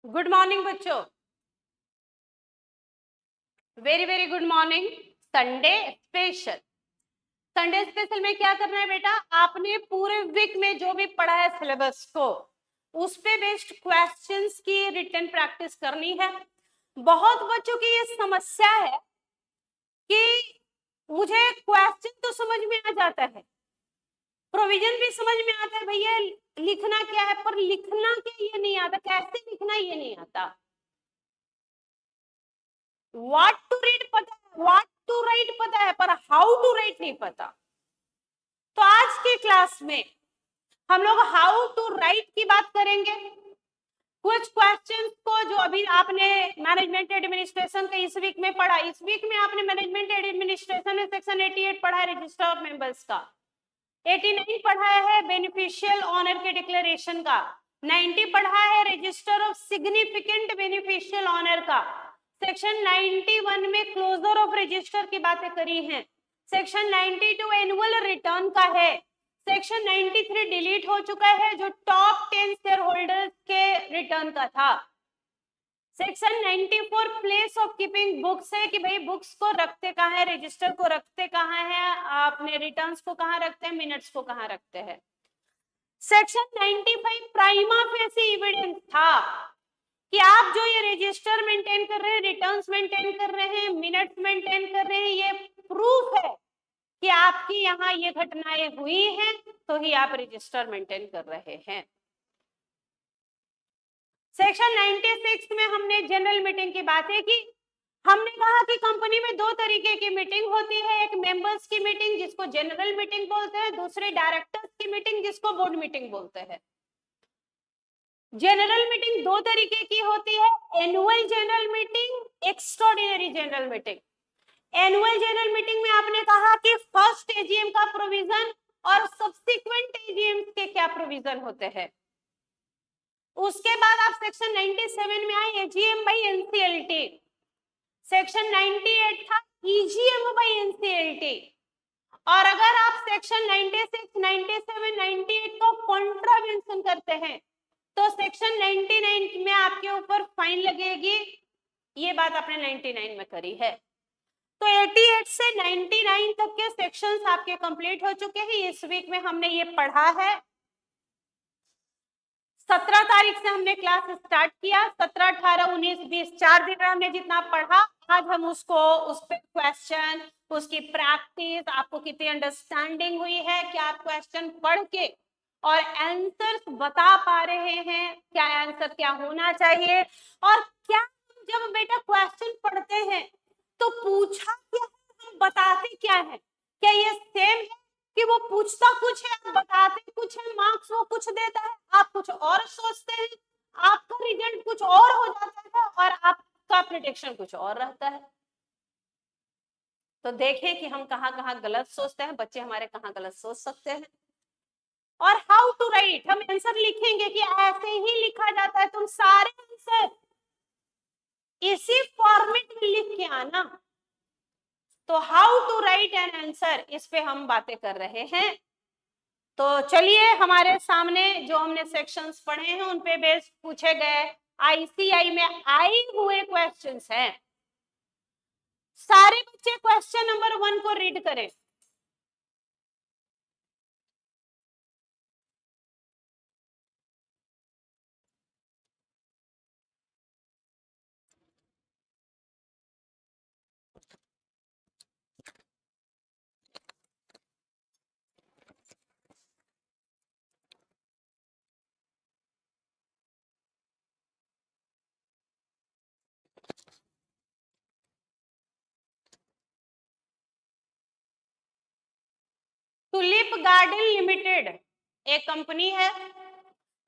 Good morning बच्चों, very very good morning. Sunday special. Sunday special में क्या करना है बेटा, आपने पूरे वीक में जो भी पढ़ा है सिलेबस को उस पे बेस्ड क्वेश्चंस की रिटन प्रैक्टिस करनी है। बहुत बच्चों की ये समस्या है कि मुझे क्वेश्चन तो समझ में आ जाता है, प्रोविजन भी समझ में आता है, भैया लिखना क्या है, पर लिखना क्या ये नहीं आता, कैसे लिखना ये नहीं आता। व्हाट टू रीड पता है, व्हाट टू राइट पता है, पर हाउ टू राइट नहीं पता। तो आज की क्लास में हम लोग हाउ टू राइट की बात करेंगे। कुछ क्वेश्चंस को जो अभी आपने मैनेजमेंट एडमिनिस्ट्रेशन का इस वीक में पढ़ा, इस वीक में आपने मैनेजमेंट एडमिनिस्ट्रेशन में सेक्शन 88 पढ़ा है रजिस्टर ऑफ मेंबर्स का, 89 पढ़ा है बेनिफिशियल ऑनर के डिक्लेरेशन का, 90 पढ़ा है register of significant beneficial owner का, सेक्शन 91 में क्लोजर ऑफ रजिस्टर की बातें करी हैं, सेक्शन 92 एनुअल रिटर्न का है, सेक्शन 93 डिलीट हो चुका है जो टॉप 10 शेयर होल्डर्स के रिटर्न का था, section 94 place of keeping books है कि भाई बुक्स को रखते कहाँ है, रजिस्टर को रखते कहाँ है, आपने रिटर्न्स को कहाँ रखते हैं, मिनट्स को कहाँ रखते हैं। सेक्शन 95 प्राइमा फेसी एविडेंस था कि आप जो ये रजिस्टर मेंटेन कर रहे हैं, रिटर्न्स मेंटेन कर रहे हैं, मिनट्स मेंटेन कर रहे हैं, ये प्रूफ है कि आपकी यहाँ ये घटनाएं हुई हैं, तो ही आप रजिस्टर मेंटेन कर रहे हैं। सेक्शन 96 में हमने जनरल मीटिंग की बातें की। हमने कहा कि कंपनी में दो तरीके की मीटिंग होती है, एक मेंबर्स की मीटिंग जिसको जनरल मीटिंग बोलते हैं, दूसरी डायरेक्टर्स की मीटिंग जिसको बोर्ड मीटिंग बोलते हैं। जनरल मीटिंग दो तरीके की होती है, annual general meeting, extraordinary general meeting. Annual general meeting में आपने कहा कि फर्स्ट एजीएम का प्रोविजन और सब्सिक्वेंट एजीएम के क्या प्रोविजन होते हैं। उसके बाद आप सेक्शन 97 में आए, एजीएम बाय एनसीएलटी। सेक्शन 98 था ईजीएम बाय एनसीएलटी। और अगर आप सेक्शन 96, 97, 98 को कॉन्ट्रावेंशन करते हैं तो सेक्शन 99 में आपके ऊपर फाइन लगेगी। ये बात आपने 99 में करी है। तो 88 से 99 तक के सेक्शंस आपके कंप्लीट हो चुके हैं। इस वीक में हमने ये पढ़ा है। 17 तारीख से हमने क्लास स्टार्ट किया, 17, 18, 19, 20 4 दिन में हमने जितना पढ़ा, आज हम उसको उस पे क्वेश्चन, उसकी प्रैक्टिस, आपको कितनी अंडरस्टैंडिंग हुई है, क्या आप क्वेश्चन पढ़ के और आंसर्स बता पा रहे हैं, क्या आंसर क्या होना चाहिए, और क्या जब बेटा क्वेश्चन पढ़ते हैं तो पूछा क्या है, हम बताते क्या है, क्या ये सेम है कि वो पूछता कुछ है, आप बताते कुछ है, मार्क्स वो कुछ देता है, आप कुछ और सोचते हैं, आपका रिजल्ट कुछ और हो जाता है और आपका प्रेडिक्शन कुछ और रहता है। तो देखें कि हम कहाँ कहाँ गलत सोचते हैं, बच्चे हमारे कहाँ गलत सोच सकते हैं। और हाउ टू राइट, हम आंसर लिखेंगे कि ऐसे ही लिखा जाता है, तुम सारे आंसर इसी फॉर्मेट में लिख के आना। तो how to write an answer, इस पे हम बातें कर रहे हैं। तो चलिए, हमारे सामने जो हमने सेक्शंस पढ़े हैं उन पे बेस्ड पूछे गए आईसीआई में आए हुए क्वेश्चंस हैं। सारे बच्चे क्वेश्चन नंबर 1 को रीड करें। टुलिप गार्डन लिमिटेड एक कंपनी है,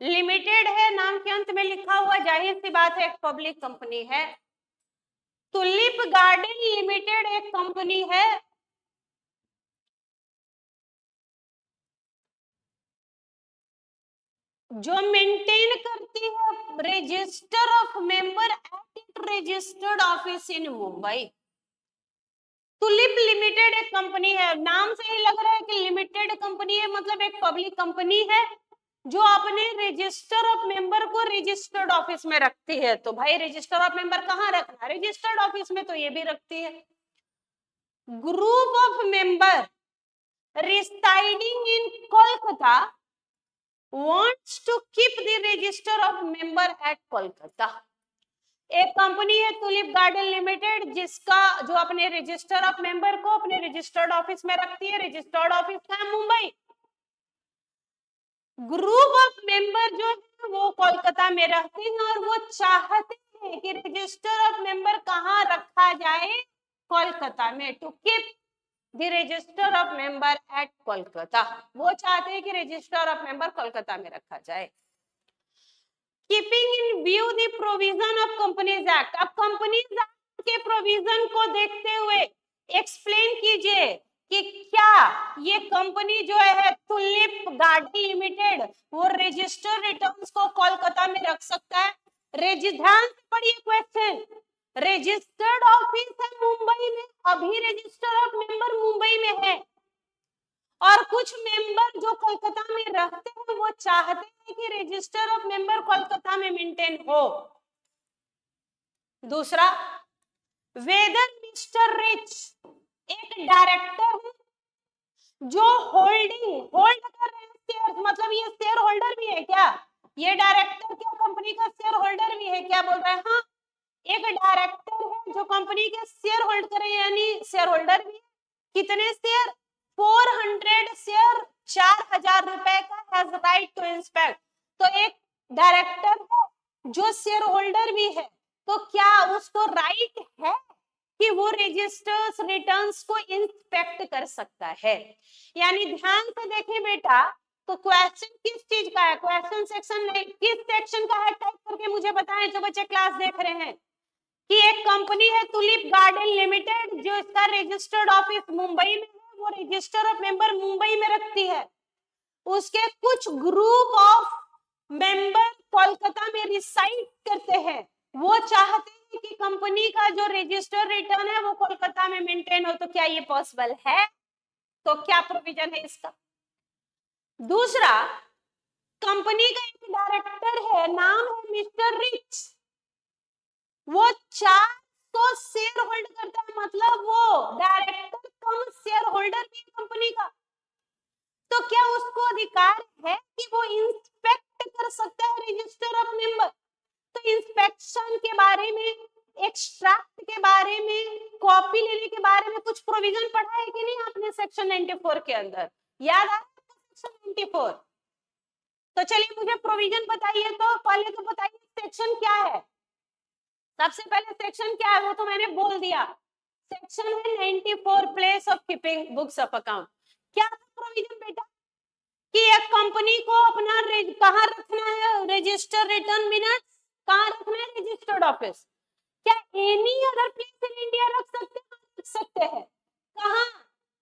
लिमिटेड है, नाम के अंत में लिखा हुआ, जाहिर सी बात है एक पब्लिक कंपनी है। टुलिप गार्डन लिमिटेड एक कंपनी है जो मेंटेन करती है register of member eight registered office in Mumbai. Tulip limited एक कंपनी है, नाम से ही लग रहा है कि लिमिटेड कंपनी है, मतलब एक पब्लिक कंपनी है जो अपने रजिस्टर ऑफ मेंबर को रजिस्टर्ड ऑफिस में रखती है। तो भाई रजिस्टर ऑफ मेंबर कहाँ रखना, रजिस्टर्ड ऑफिस में, तो ये भी रखती है। Group of member residing in Kolkata wants to keep the register of member at Kolkata. एक कंपनी है टुलिप गार्डन लिमिटेड, जिसका जो अपने रजिस्टर ऑफ मेंबर को अपने रजिस्टर्ड ऑफिस में रखती है। रजिस्टर्ड ऑफिस है मुंबई। ग्रुप ऑफ मेंबर जो है वो कोलकाता में रहते हैं और वो चाहते हैं कि रजिस्टर ऑफ मेंबर कहाँ रखा जाए, कोलकाता में। To keep the register of member at Kolkata, वो चाहते हैं कि रजिस्टर ऑफ मेंबर कोलकाता में रखा जाए। Keeping in view the provision of companies act, अब कंपनीज एक्ट के प्रोविजन को देखते हुए एक्सप्लेन कीजिए कि क्या ये कंपनी जो है टुलिप गार्डन लिमिटेड वो रजिस्टर रिटर्न्स को कोलकाता में रख सकता है। ध्यान से पढ़िए क्वेश्चन, रजिस्टर्ड ऑफिस है मुंबई में, अभी रजिस्टर ऑफ मेंबर मुंबई में है और कुछ मेंबर जो कोलकाता में रहते हैं वो चाहते हैं कि रजिस्टर ऑफ मेंबर कोलकाता में मेंटेन हो। दूसरा, वेदर मिस्टर रिच एक डायरेक्टर है जो होल्ड कर रहे हैं शेयर, मतलब ये शेयर होल्डर भी है क्या, ये डायरेक्टर क्या कंपनी का शेयर होल्डर भी है क्या, बोल रहे हैं हाँ, एक डायरेक्टर है जो कंपनी के शेयर होल्ड करे यानी शेयर होल्डर भी है। कितने शेयर, 400 शेयर, 4000 रुपए का, हैज राइट टू इंस्पेक्ट। तो एक डायरेक्टर है जो शेयर होल्डर भी है, तो क्या उसको राइट है कि वो रजिस्टर्स रिटर्न्स को इंस्पेक्ट कर सकता है। यानी ध्यान से देखें बेटा, तो क्वेश्चन किस चीज का है, क्वेश्चन सेक्शन किस सेक्शन का है, टाइप करके मुझे बताएं जो बच्चे क्लास देख रहे हैं, कि एक कंपनी है टुलिप गार्डन लिमिटेड जो इसका रजिस्टर्ड ऑफिस मुंबई में है, वो रजिस्टर ऑफ मेंबर मुंबई में रखती है, उसके कुछ ग्रुप ऑफ मेंबर कोलकाता में रिसाइड करते हैं, वो चाहते हैं कि कंपनी का जो रजिस्टर रिटर्न है वो कोलकाता में मेंटेन हो। तो क्या ये पॉसिबल है, तो क्या प्रोविजन है इसका। दूसरा, कंपनी का एक डायरेक्टर है, नाम है मिस्टर रिच, वो 400 शेयर होल्ड करता है, मतलब वो डायरेक्टर कम शेयर होल्डर भी है कंपनी का। तो क्या उसको अधिकार है कि वो इंस्पेक्ट कर सकता है रजिस्टर ऑफ मेंबर। तो इंस्पेक्शन के बारे में, एक्सट्रैक्ट के बारे में, कॉपी लेने के बारे में कुछ प्रोविजन पढ़ा है कि नहीं आपने सेक्शन 94 के अंदर, याद आ सेक्शन 94। तो चलिए मुझे प्रोविजन बताइए, तो पहले तो बताइए सेक्शन क्या है, सबसे पहले सेक्शन क्या है वो तो मैंने बोल दिया, सेक्शन है 94 place of keeping books of account. क्या प्रोविजन बेटा, कि एक कंपनी को अपना कहाँ रखना है रजिस्टर रिटर्न मिनट्स, कहाँ रखना है रजिस्टर्ड ऑफिस। क्या any other place in India रख सकते हैं, कहाँ,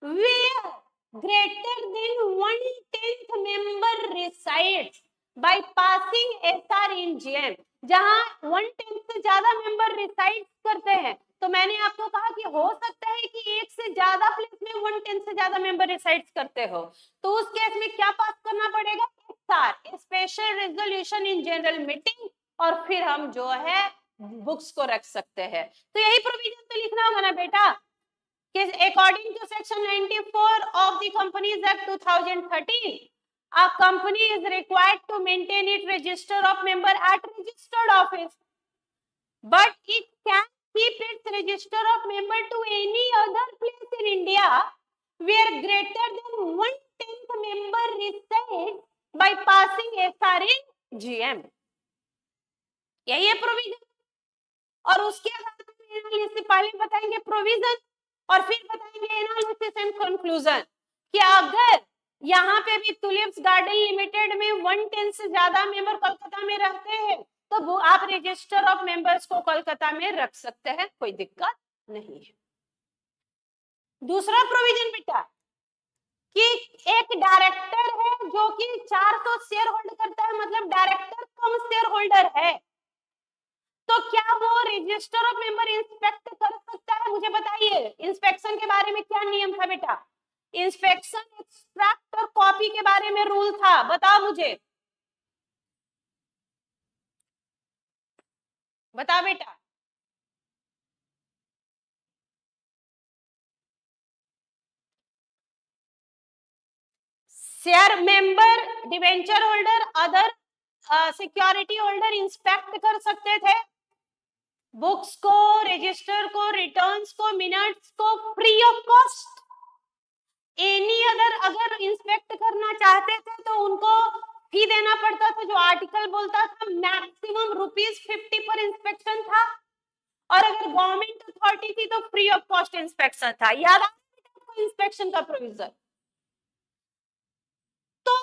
where greater than 1/10 member resides by passing SR in GM, जहां 1/10 से ज्यादा मेंबर रिसाइड करते हैं। तो मैंने आपको कहा कि हो सकता है कि एक से ज्यादा प्लेस में 1/10 से ज्यादा मेंबर रिसाइड करते हो, तो उस केस में क्या पास करना पड़ेगा, SR, special resolution in general meeting, और फिर हम जो है बुक्स को रख सकते हैं। तो यही प्रोविजन तो लिखना होगा ना बेटा, कि according to section 94 of the companies Act 2013 a company is required to maintain its register of member at registered office, but it can keep its register of member to any other place in India where greater than 1/10 member resides by passing SR in GM। यही है provision, और उसके आधार पर analysis पहले बताएंगे provision और फिर बताएंगे एनालिसिस एंड कंक्लूजन, कि अगर यहाँ पे भी टुलिप्स गार्डन लिमिटेड में 1/10 से ज्यादा मेंबर कोलकाता में रहते हैं, तो वो आप रजिस्टर ऑफ मेंबर्स को कोलकाता में रख सकते हैं, कोई दिक्कत नहीं है। दूसरा प्रोविजन बेटा, कि एक डायरेक्टर है जो कि 400 शेयर होल्ड करता है, मतलब डायरेक्टर कम शेयर होल्डर है, तो क्या वो रजिस्टर ऑफ मेंबर इंस्पेक्ट कर सकता है, मुझे बताइए इंस्पेक्शन के बारे में क्या नियम था बेटा, इंस्पेक्शन एक्सट्रैक्ट और कॉपी के बारे में रूल था, बताओ मुझे। बता बेटा। Share member, debenture holder, other security holder inspect कर सकते थे बुक्स को, रजिस्टर को, रिटर्न्स को, मिनट्स को free of cost. Any other अगर इंस्पेक्ट करना चाहते थे तो उनको फी देना पड़ता था, जो आर्टिकल बोलता था मैक्सिमम ₹50 पर इंस्पेक्शन था, और अगर गवर्नमेंट अथॉरिटी थी तो फ्री ऑफ कॉस्ट इंस्पेक्शन था। याद आ इंस्पेक्शन का प्रोविजन। तो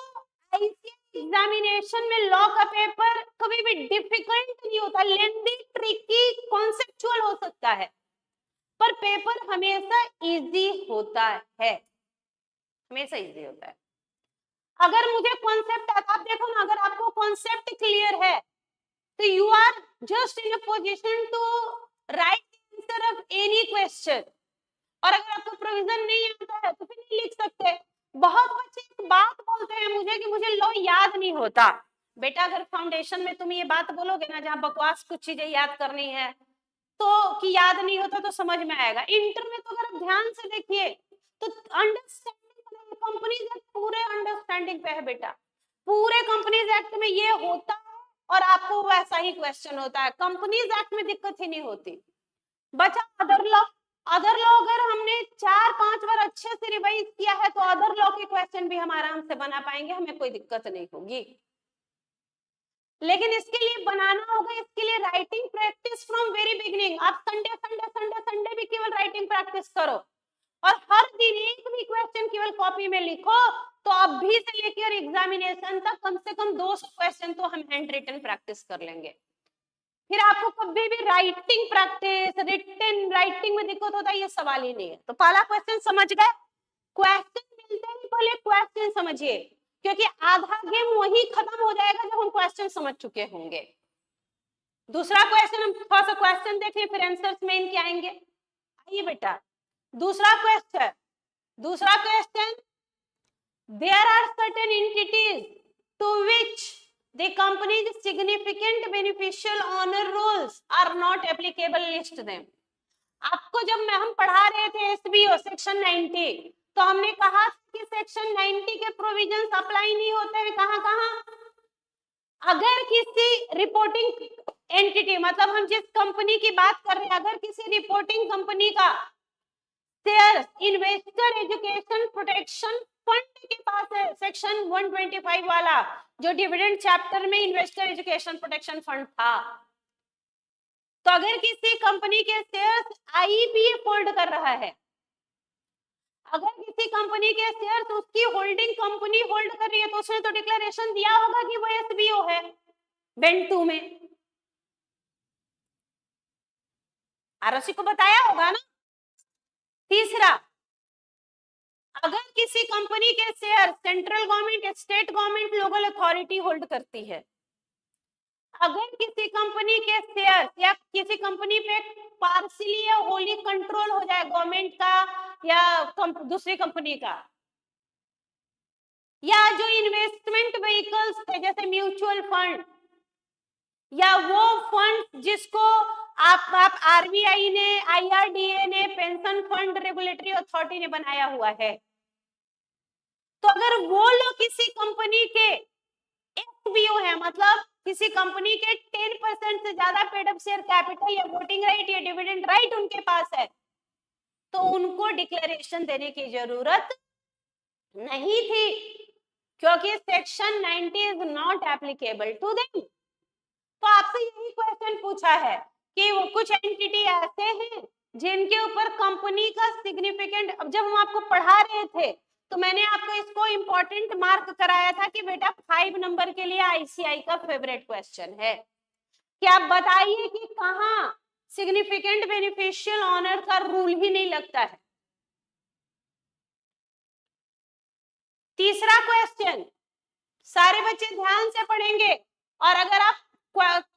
एग्जामिनेशन में लॉ का पेपर कभी भी डिफिकल्ट नहीं होता, लेंदी, ट्रिकी, कॉन्सेप्चुअल हो सकता है, पर पेपर हमेशा इजी होता है, हमेशा इजी होता है। अगर मुझे कॉन्सेप्ट आता, आप देखो ना, अगर आपको कॉन्सेप्ट क्लियर है तो you are just in a position to write answer of any question. और अगर आपको प्रोविजन नहीं आता है तो फिर नहीं लिख सकते। बहुत बच्चे एक बात बोलते हैं मुझे कि मुझे लॉ याद नहीं होता। बेटा अगर फाउंडेशन में तुम ये बात बोलोगे ना, जहाँ बकवास कुछ चीजें याद करनी है तो कि याद नहीं होता, तो समझ में आएगा। इंटर में तो अगर आप ध्यान से देखिए तो अंडरस्टैंडिंग, कंपनीज एक्ट पूरे अंडरस्टैंडिंग पे है बेटा। पूरे कंपनीज एक्ट में ये होता है और आपको वैसा ही क्वेश्चन होता है। कंपनीज एक्ट में दिक्कत ही नहीं होती। बचा अदर लॉ। अदर लॉ अगर हमने 4-5 बार अच्छे से रिवाइज किया है तो अदर लॉ के क्वेश्चन भी हम आराम से बना पाएंगे, हमें कोई दिक्कत नहीं होगी। लेकिन इसके लिए बनाना होगा, इसके लिए writing practice from very beginning. आप संडे संडे संडे संडे भी केवल राइटिंग प्रैक्टिस करो और हर दिन एक भी क्वेश्चन केवल कॉपी में लिखो, तो अभी से लेकर एग्जामिनेशन तक कम से कम 200 क्वेश्चन तो हम हैंड रिटन प्रैक्टिस कर लेंगे। फिर आपको कभी भी राइटिंग प्रैक्टिस, रिटन राइटिंग में दिक्कत होता है, ये सवाल ही नहीं है। तो पहला क्वेश्चन समझ गए। क्वेश्चन मिलते ही पहले क्वेश्चन समझिए, क्योंकि आधा गेम वही खत्म हो जाएगा जब हम क्वेश्चन समझ चुके होंगे। दूसरा क्वेश्चन, हम थोड़ा सा क्वेश्चन देखें फिर आंसर्स में इनके आएंगे। आइए बेटा, दूसरा question, there are certain entities to which the company's significant beneficial owner rules are not applicable, list them। आपको जब हम पढ़ा रहे थे एसबीओ सेक्शन 90, तो हमने कहा कि सेक्शन 90 के प्रोविजंस अप्लाई नहीं होते हैं। कहां कहां? अगर किसी रिपोर्टिंग एंटिटी, मतलब हम जिस कंपनी की बात कर रहे हैं, अगर किसी रिपोर्टिंग कंपनी का share investor education protection fund के पास है, सेक्शन 125 वाला, जो डिविडेंड चैप्टर में इन्वेस्टर एजुकेशन प्रोटेक्शन फंड था, तो अगर किसी कंपनी के शेयर्स आईपीएफ होल्ड कर रहा है, अगर किसी कंपनी के शेयर्स उसकी होल्डिंग कंपनी होल्ड कर रही है, तो उसने तो डिक्लेरेशन दिया होगा कि वो एसबीओ है बेंड 2 में, आरओसी को बताया होगा ना। तीसरा, अगर किसी कंपनी के share central government, state government, local authority hold करती है, अगर किसी कंपनी के शेयर या किसी कंपनी पे पार्शियली या होली कंट्रोल हो जाए गवर्नमेंट का या दूसरी कंपनी का, या जो इन्वेस्टमेंट व्हीकल्स थे जैसे म्यूचुअल फंड, या वो फंड जिसको आप आरबीआई ने, आईआरडीए ने, पेंशन फंड रेगुलेटरी अथॉरिटी ने बनाया हुआ है, तो अगर वो लोग किसी कंपनी के एफबीओ है, मतलब किसी कंपनी के 10% से ज्यादा पेड अप शेयर कैपिटल या वोटिंग राइट या डिविडेंड राइट उनके पास है, तो उनको डिक्लेरेशन देने की जरूरत नहीं थी, क्योंकि section 90 is not applicable to them. तो आपसे यही क्वेश्चन पूछा है कि वो कुछ एंटिटी ऐसे हैं जिनके ऊपर कंपनी का सिग्निफिकेंट, अब जब हम आपको पढ़ा रहे थे तो मैंने आपको इसको इंपॉर्टेंट मार्क कराया था कि बेटा 5 नंबर के लिए आईसीआई का फेवरेट क्वेश्चन है कि आप बताइए कि कहां सिग्निफिकेंट बेनिफिशियल ऑनर का रूल ही नहीं लगता है। तीसरा क्वेश्चन, सारे बच्चे ध्यान से पढ़ेंगे, और अगर आप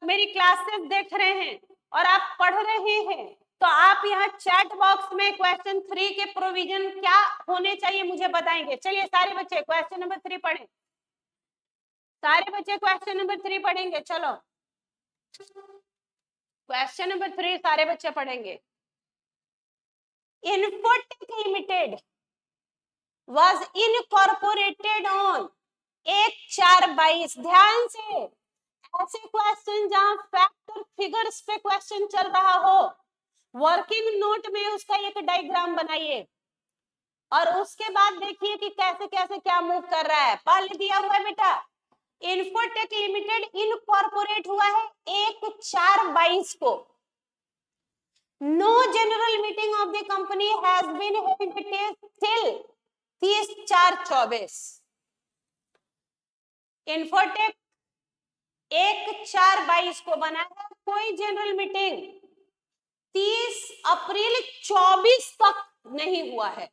मेरी क्लासेस देख रहे हैं और आप पढ़ रहे हैं तो आप यहाँ चैट बॉक्स में क्वेश्चन 3 के प्रोविजन क्या होने चाहिए मुझे बताएंगे। चलिए सारे बच्चे क्वेश्चन नंबर 3 पढ़ें, सारे बच्चे क्वेश्चन नंबर 3 पढ़ेंगे। चलो क्वेश्चन नंबर 3 सारे बच्चे पढ़ेंगे। Infotech limited was incorporated on 1/4/22। ध्यान से, ऐसे क्वेश्चन जहां फैक्ट और फिगर्स पे क्वेश्चन चल रहा हो, वर्किंग नोट में उसका एक डायग्राम बनाइए और उसके बाद देखिए कि कैसे कैसे क्या मूव कर रहा है। पहले दिया हुआ है बेटा, इन्फोटेक लिमिटेड इनकॉर्पोरेट हुआ है 1/4/22 को। No general meeting of the company has been held till 30/4/24। Infotech 1/4/22 को बना है, कोई जनरल मीटिंग 30 अप्रैल 24 तक नहीं हुआ है।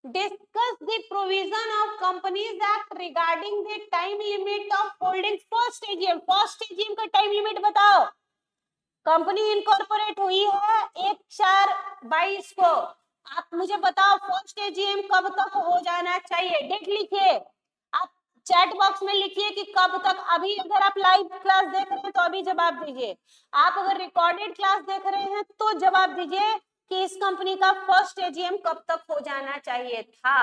Discuss the provision of companies act regarding the time limit of holding first AGM. First AGM का टाइम लिमिट बताओ। कंपनी इनकॉर्पोरेट हुई है 1/4/22 को, आप मुझे बताओ फर्स्ट एजीएम कब तक हो जाना चाहिए। डेट लिखिए, आप चैट बॉक्स में लिखिए कि कब तक। अभी अगर आप लाइव क्लास देख रहे हैं तो अभी जवाब दीजिए, आप अगर रिकॉर्डेड क्लास देख रहे हैं तो जवाब दीजिए कि इस कंपनी का फर्स्ट एजीएम कब तक हो जाना चाहिए था।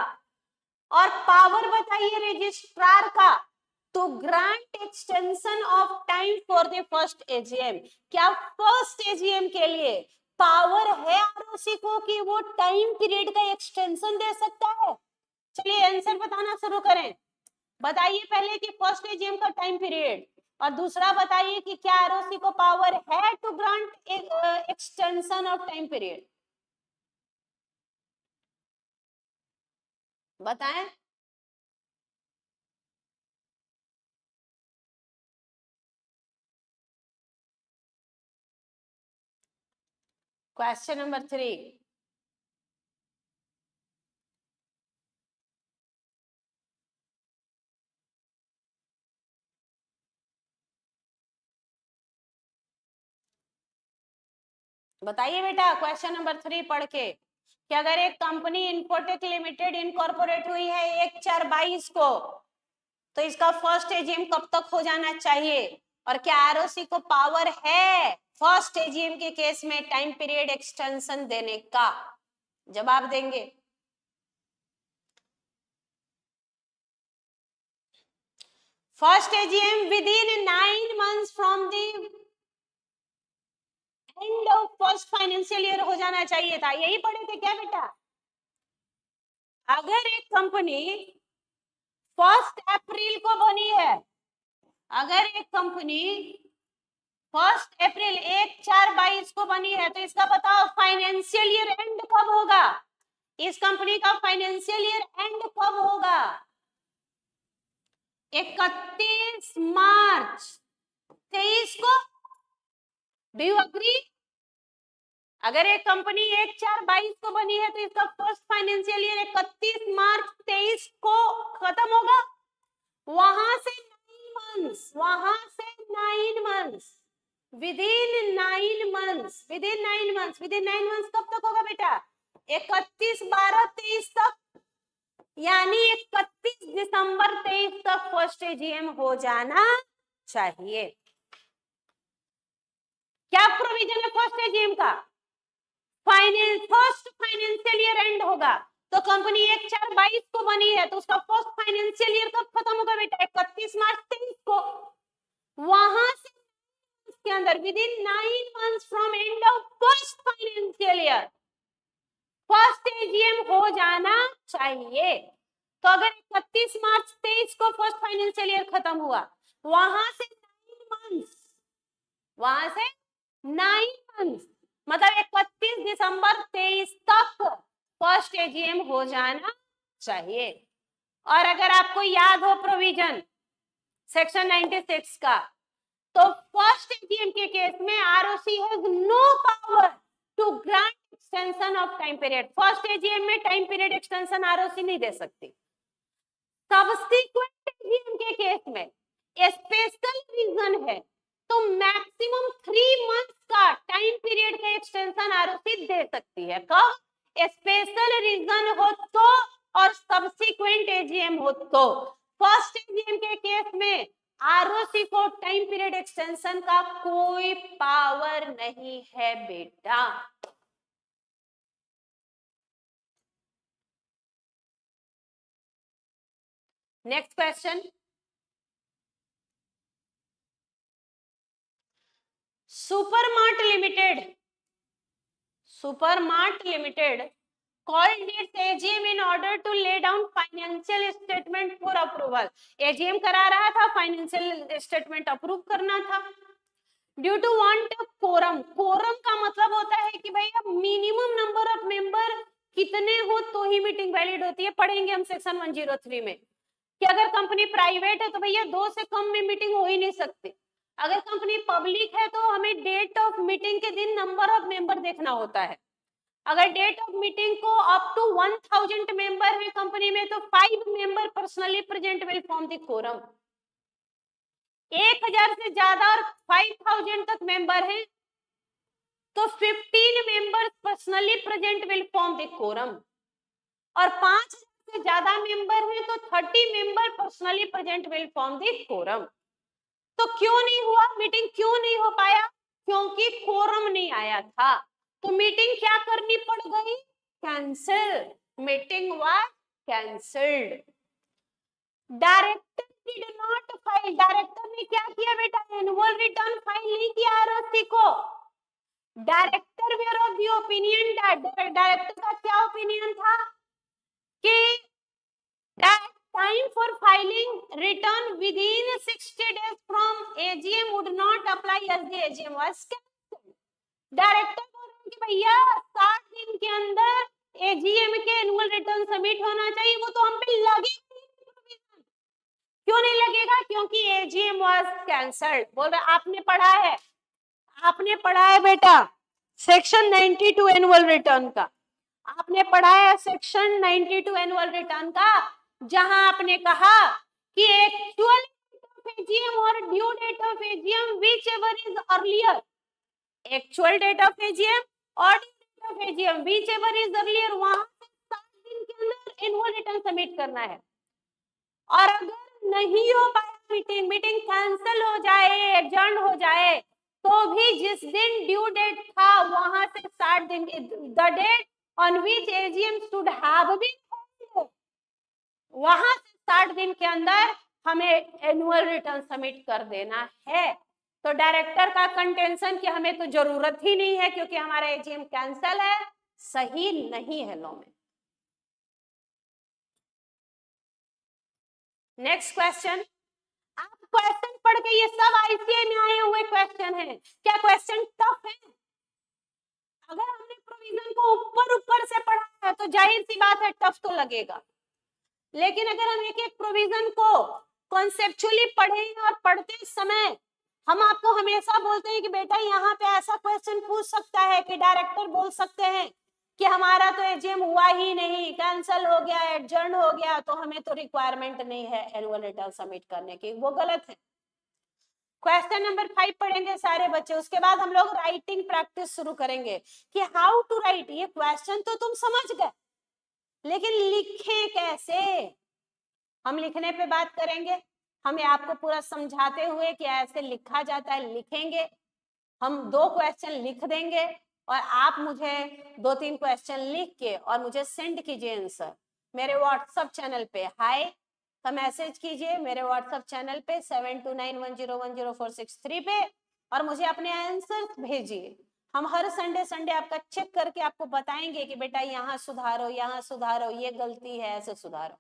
और पावर बताइए रजिस्ट्रार का, to grant extension of time for the first AGM. क्या फर्स्ट एजीएम के लिए पावर है आरओसी को कि वो टाइम पीरियड का एक्सटेंशन दे सकता है? चलिए आंसर बताना शुरू करें। बताइए पहले कि फर्स्ट एजीएम का टाइम पीरियड, और दूसरा बताइए कि क्या आरओसी को पावर है to grant extension of time period. बताएं। क्वेश्चन नंबर 3, बताइए बेटा क्वेश्चन नंबर 3 पढ़ के कि अगर एक कंपनी इन्फोटेक लिमिटेड इनकॉर्पोरेट हुई है 1/4/22 को, तो इसका फर्स्ट एजीएम कब तक हो जाना चाहिए, और क्या आरओसी को पावर है फर्स्ट एजीएम के केस में टाइम पीरियड एक्सटेंशन देने का। जवाब देंगे। First AGM with in 9 months from the end of first financial year हो जाना चाहिए था। यही पढ़े थे क्या बेटा? अगर एक कंपनी 1 अप्रैल को बनी है, अगर एक कंपनी 1 अप्रैल 1/4/22 को बनी है, तो इसका बताओ फाइनेंशियल ईयर एंड कब होगा? इस कंपनी का फाइनेंशियल ईयर एंड कब होगा? 31 मार्च 23 को। Do you agree? अगर एक कंपनी 1/4/22 को बनी है तो इसका फर्स्ट फाइनेंशियल ईयर 31 मार्च 23 को खत्म होगा। वहां से 9 months, वहां से 9 months, within 9 months, within 9 months, within 9 months कब तक होगा बेटा? 31/12/23 तक, यानी 31 दिसंबर 23 तक फर्स्ट एजीएम हो जाना चाहिए। क्या प्रोविजन है फर्स्ट एजीएम का? फर्स्ट फाइनेंशियल ईयर एंड होगा, तो कंपनी 1/4/22 को बनी है तो उसका फर्स्ट फाइनेंशियल ईयर कब खत्म होगा बेटा? 31 मार्च 23 को। वहां से के अंदर with in 9 months from end of first financial year first AGM हो जाना चाहिए। तो अगर 31 मार्च 23 को फर्स्ट फाइनेंशियल ईयर खत्म हुआ, वहां से 9 months, वहां से 9 months मतलब 31 दिसंबर 23 तक फर्स्ट एजीएम हो जाना चाहिए। और अगर आपको याद हो प्रोविजन सेक्शन 96 का, तो फर्स्ट एजीएम के केस में ROC has no power to grant extension of time period. First AGM में टाइम पीरियड एक्सटेंशन आरओसी नहीं दे सकती। सब्सिक्वेंट एजीएम के केस में स्पेशल रीजन है तो मैक्सिमम 3 months का टाइम पीरियड का एक्सटेंशन आरओसी दे सकती है। कब? स्पेशल रीजन हो तो और सब्सिक्वेंट एजीएम हो तो। फर्स्ट एजीएम के केस में आरओसी को टाइम पीरियड एक्सटेंशन का कोई पावर नहीं है बेटा। Next question, supermart limited, supermart limited called its AGM in order to lay down financial statement for approval। AGM करा रहा था, फाइनेंशियल स्टेटमेंट अप्रूव करना था। Due to want quorum, quorum का मतलब होता है कि भैया मिनिमम नंबर ऑफ मेंबर कितने हो तो ही मीटिंग वैलिड होती है। पढ़ेंगे हम सेक्शन 103 में कि अगर कंपनी प्राइवेट है तो भैया 2 से कम में मीटिंग हो ही नहीं सकती। अगर कंपनी पब्लिक है तो हमें डेट ऑफ मीटिंग के दिन नंबर ऑफ मेंबर देखना होता है। अगर डेट ऑफ मीटिंग को अप टू 1000 मेंबर है कंपनी में तो 5 member personally present will form the quorum. 1000 से ज्यादा और 5000 तक मेंबर हैं तो 15 members personally present will form the quorum, और 5000 से ज्यादा मेंबर हैं तो 30 member personally present will form the quorum. तो क्यों नहीं हुआ मीटिंग, क्यों नहीं हो पाया? क्योंकि कोरम नहीं आया था। तो मीटिंग क्या करनी पड़ गई? Cancel, meeting was cancelled. Director did not file, director ने क्या किया बेटा? एनुअल रिटर्न फाइल नहीं किया आरओसी को। Director were of the opinion, director का क्या ओपिनियन था कि time for filing return within 60 days from AGM would not apply as the AGM was cancelled। Director बोल रहे हैं कि भैया 60 दिन के अंदर एजीएम के एनुअल रिटर्न सबमिट होना चाहिए, वो तो हम पे लगेगा। क्यों नहीं लगेगा? क्योंकि एजीएम वाज कैंसल्ड। बोल रहे आपने पढ़ा है, आपने पढ़ा है बेटा सेक्शन 92 एनुअल रिटर्न का, आपने पढ़ा है सेक्शन 92 एनुअल रिटर्न का, जहां आपने कहा कि एक्चुअल एजीएम और due date of AGM whichever is earlier, actual date of AGM और due date of AGM whichever is earlier, वहां से 60 दिन के अंदर एनुअल रिटर्न सबमिट करना है। और अगर नहीं हो पाया मीटिंग, मीटिंग कैंसिल हो जाए, एडजर्न हो जाए, तो भी जिस दिन ड्यू डेट था वहां से 60 दिन, the date on which AGM should have been held, वहां से 60 दिन के अंदर हमें एनुअल रिटर्न सबमिट कर देना है। तो डायरेक्टर का कंटेंशन कि हमें तो जरूरत ही नहीं है क्योंकि हमारा एजीएम कैंसिल है, सही नहीं है लॉ में। नेक्स्ट क्वेश्चन, आप क्वेश्चन पढ़ के, ये सब आईसीए में आए हुए क्वेश्चन हैं, क्या क्वेश्चन टफ है? अगर हमने प्रोविजन को ऊपर ऊपर से पढ़ा है तो जाहिर सी बात है टफ तो लगेगा, लेकिन अगर हम एक एक प्रोविजन को कॉन्सेप्चुअली पढ़े और पढ़ते समय हम आपको हमेशा बोलते हैं कि बेटा यहाँ पे ऐसा क्वेश्चन पूछ सकता है कि डायरेक्टर बोल सकते हैं कि हमारा तो एजीएम हुआ ही नहीं, कैंसिल हो गया, एडजर्न हो गया, तो हमें तो रिक्वायरमेंट नहीं है एनुअल रिटर्न सबमिट करने की, वो गलत है। क्वेश्चन नंबर 5 पढ़ेंगे सारे बच्चे, उसके बाद हम लोग राइटिंग प्रैक्टिस शुरू करेंगे कि हाउ टू राइट। ये क्वेश्चन तो तुम समझ गए, लेकिन लिखे कैसे, हम लिखने पे बात करेंगे। हमें आपको पूरा समझाते हुए कि ऐसे लिखा जाता है, लिखेंगे। हम 2 क्वेश्चन लिख देंगे और आप मुझे 2-3 क्वेश्चन लिख के और मुझे सेंड कीजिए आंसर मेरे व्हाट्सएप चैनल पे। हाय का मैसेज कीजिए मेरे व्हाट्सएप चैनल पे 7291010463 पे और मुझे अपने आंसर भेजिए। हम हर संडे आपका चेक करके आपको बताएंगे कि बेटा यहाँ सुधारो, यहाँ सुधारो, ये गलती है, ऐसे सुधारो।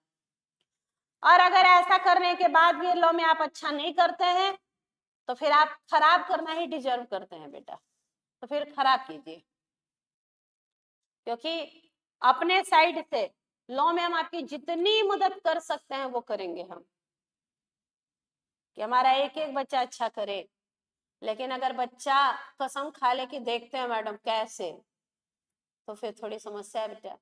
और अगर ऐसा करने के बाद ये लॉ में आप अच्छा नहीं करते हैं तो फिर आप खराब करना ही डिजर्व करते हैं बेटा, तो फिर खराब कीजिए, क्योंकि अपने साइड से लॉ में हम आपकी जितनी मदद कर सकते हैं वो करेंगे हम, कि हमारा एक एक बच्चा अच्छा करे। लेकिन अगर बच्चा कसम खा ले कि देखते हैं मैडम कैसे, तो फिर थोड़ी समस्या है बेटा।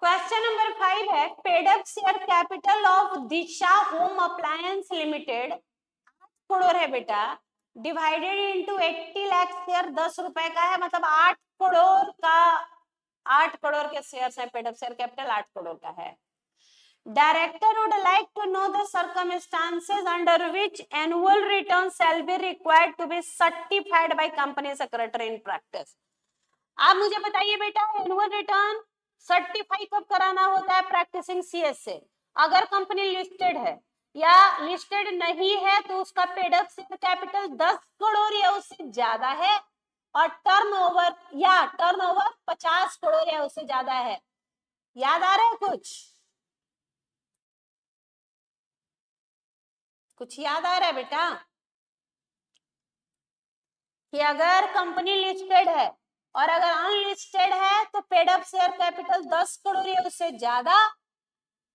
क्वेश्चन नंबर 5 है paid up share capital of Disha home appliance limited 8 crore है बेटा, डिवाइडेड इनटू 80 लाख शेयर 10 रुपए का है, मतलब 8 करोड़ का 8 करोड़ के शेयर्स है, paid up share capital 8 crore का है। Director would like to know the circumstances under which annual return shall be required to be certified by company secretary in practice। आप मुझे बताइए बेटा, एनुअल रिटर्न सर्टिफाई कब कराना होता है प्रैक्टिसिंग सीएस से? अगर कंपनी लिस्टेड है या लिस्टेड नहीं है तो उसका paid up share capital 10 crore या उससे ज्यादा है और टर्नओवर 50 करोड़ या उससे ज्यादा है। याद आ रहा है कुछ याद आ रहा है बेटा? कि अगर कंपनी लिस्टेड है और अगर अनलिस्टेड है तो paid up share capital 10 crore या उससे ज्यादा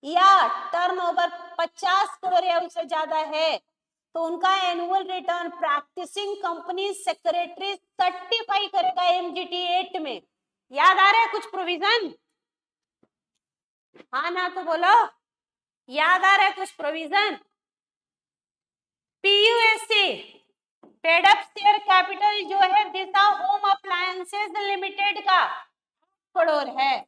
या टर्नओवर 50 करोड़ या उससे ज्यादा है तो उनका annual return practising company secretary certify करेगा एमजीटी 8 में। याद आ रहा है कुछ प्रोविजन? हाँ ना तो बोलो, याद आ रहा है कुछ provision? PUSC paid up share capital जो है दिशा होम अप्लायंसेस लिमिटेड का करोड़ है,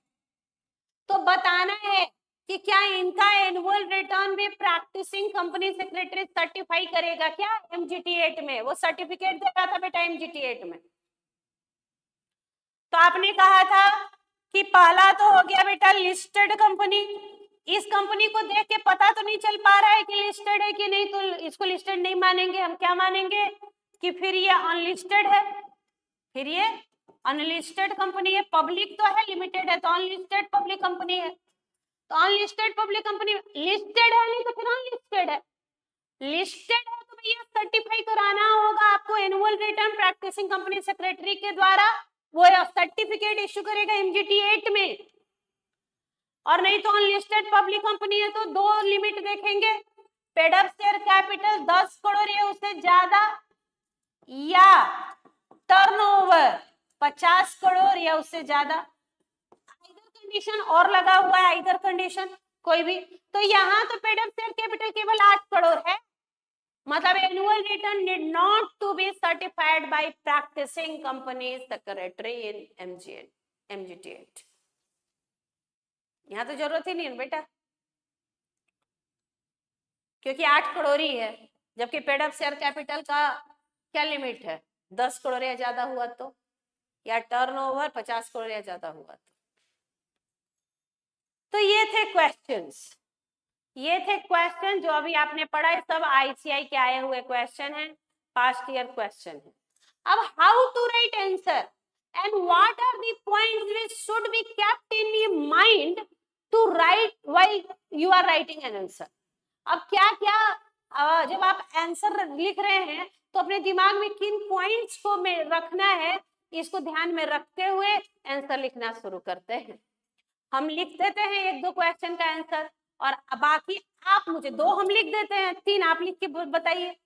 तो बताना है कि क्या इनका एनुअल रिटर्न भी प्रैक्टिसिंग कंपनी सेक्रेटरी सर्टिफाई करेगा क्या एमजीटी 8 में? वो सर्टिफिकेट दे रहा था बेटा एमजीटी 8 में। तो आपने कहा था कि पहला तो हो गया बेटा लिस्टेड कंपनी, इस कंपनी को देख के पता तो नहीं चल पा रहा है कि लिस्टेड है कि नहीं, तो इसको लिस्टेड नहीं मानेंगे हम। क्या मानेंगे? कि फिर ये अनलिस्टेड है, फिर ये अनलिस्टेड कंपनी है। पब्लिक तो है, लिमिटेड है, तो अनलिस्टेड पब्लिक कंपनी है। तो अनलिस्टेड पब्लिक कंपनी लिस्टेड है नहीं तो फिर अनलिस्टेड है। लिस्टेड है तो भैया सर्टिफाई कराना होगा आपको annual return practising company secretary के द्वारा, वो सर्टिफिकेट इश्यू करेगा एमजीटी 8 में। और नहीं तो अनलिस्टेड पब्लिक कंपनी है तो दो लिमिट देखेंगे, paid up share capital 10 crore या उससे ज्यादा या टर्नओवर 50 करोड़ या उससे ज्यादा। आइदर कंडीशन और लगा हुआ है, आइदर कंडीशन कोई भी। तो यहाँ तो पेड अप शेयर कैपिटल केवल 8 करोड़ है, मतलब annual return need not to be certified by practising company secretary in MGT 8। यहाँ तो जरूरत ही नहीं है बेटा, क्योंकि 8 करोड़ ही है, जबकि पेड अप शेयर कैपिटल का क्या लिमिट है? 10 करोड़ या ज्यादा हुआ तो, या टर्नओवर 50 करोड़ या ज्यादा हुआ तो ये थे क्वेश्चन जो अभी आपने पढ़ा है, सब आईसीआई के आए हुए क्वेश्चन हैं, पास्ट ईयर क्वेश्चन है। अब how to write answer and what are the points which should be kept in your mind to write while you are writing an answer. अब क्या क्या जब आप आंसर लिख रहे हैं तो अपने दिमाग में किन पॉइंट्स को रखना है, इसको ध्यान में रखते हुए आंसर लिखना शुरू करते हैं। हम लिख देते हैं 1-2 क्वेश्चन का आंसर और बाकी आप मुझे 2 हम लिख देते हैं, 3 आप लिख के बताइए,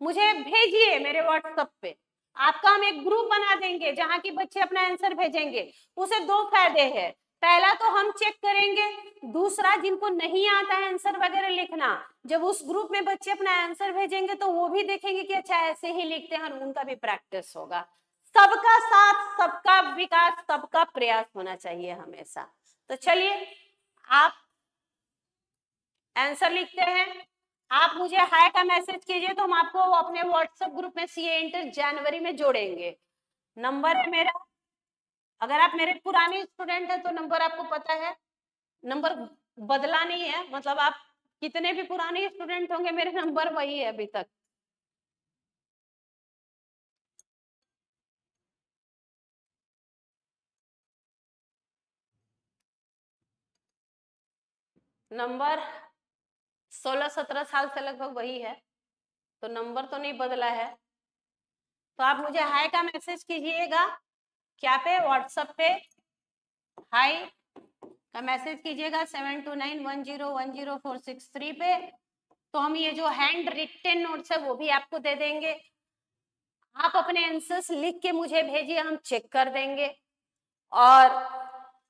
मुझे भेजिए मेरे व्हाट्सएप पे। आपका हम एक ग्रुप बना देंगे जहां की बच्चे अपना आंसर भेजेंगे। उसे 2 फायदे हैं, पहला तो हम चेक करेंगे, दूसरा जिनको नहीं आता है आंसर वगैरह लिखना, जब उस ग्रुप में बच्चे अपना आंसर भेजेंगे तो वो भी देखेंगे कि अच्छा ऐसे ही लिखते हैं, उनका भी प्रैक्टिस होगा। सबका साथ, सबका विकास, सबका प्रयास होना चाहिए हमेशा। तो चलिए आप आंसर लिखते हैं, आप मुझे हाय का मैसेज कीजिए तो हम आपको अपने व्हाट्सएप ग्रुप में सीए इंटर जनवरी में जोड़ेंगे। नंबर है मेरा, अगर आप मेरे पुराने स्टूडेंट हैं तो नंबर आपको पता है, नंबर बदला नहीं है, मतलब आप कितने भी पुराने स्टूडेंट होंगे मेरे नंबर वही है अभी तक। नंबर 16-17 साल से लगभग वही है, तो नंबर तो नहीं बदला है। तो आप मुझे हाय का मैसेज कीजिएगा, क्या पे? व्हाट्सएप पे हाय का मैसेज कीजिएगा 7291010463 पे। तो हम ये जो हैंड रिटन नोट्स है वो भी आपको दे देंगे, आप अपने आंसर्स लिख के मुझे भेजिए, हम चेक कर देंगे। और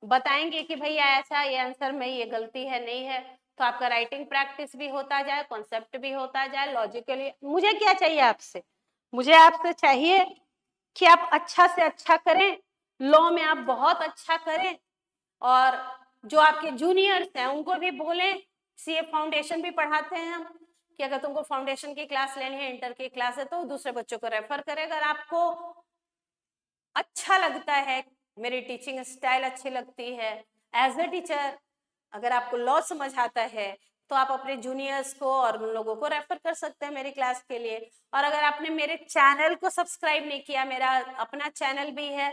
बताएंगे कि भैया ऐसा ये आंसर में ये गलती है नहीं है, तो आपका राइटिंग प्रैक्टिस भी होता जाए, कॉन्सेप्ट भी होता जाए, लॉजिकली। मुझे क्या चाहिए आपसे? मुझे आपसे चाहिए कि आप अच्छा से अच्छा करें, लॉ में आप बहुत अच्छा करें, और जो आपके जूनियर्स हैं उनको भी बोलें। सीए फाउंडेशन भी पढ़ाते हैं हम कि अगर तुमको फाउंडेशन की क्लास लेनी है, इंटर की क्लास है, तो दूसरे बच्चों को रेफर करें। अगर आपको अच्छा लगता है, मेरी टीचिंग स्टाइल अच्छी लगती है एज ए टीचर, अगर आपको लॉ समझ आता है, तो आप अपने जूनियर्स को और उन लोगों को रेफर कर सकते हैं मेरी क्लास के लिए। और अगर आपने मेरे चैनल को सब्सक्राइब नहीं किया, मेरा अपना चैनल भी है,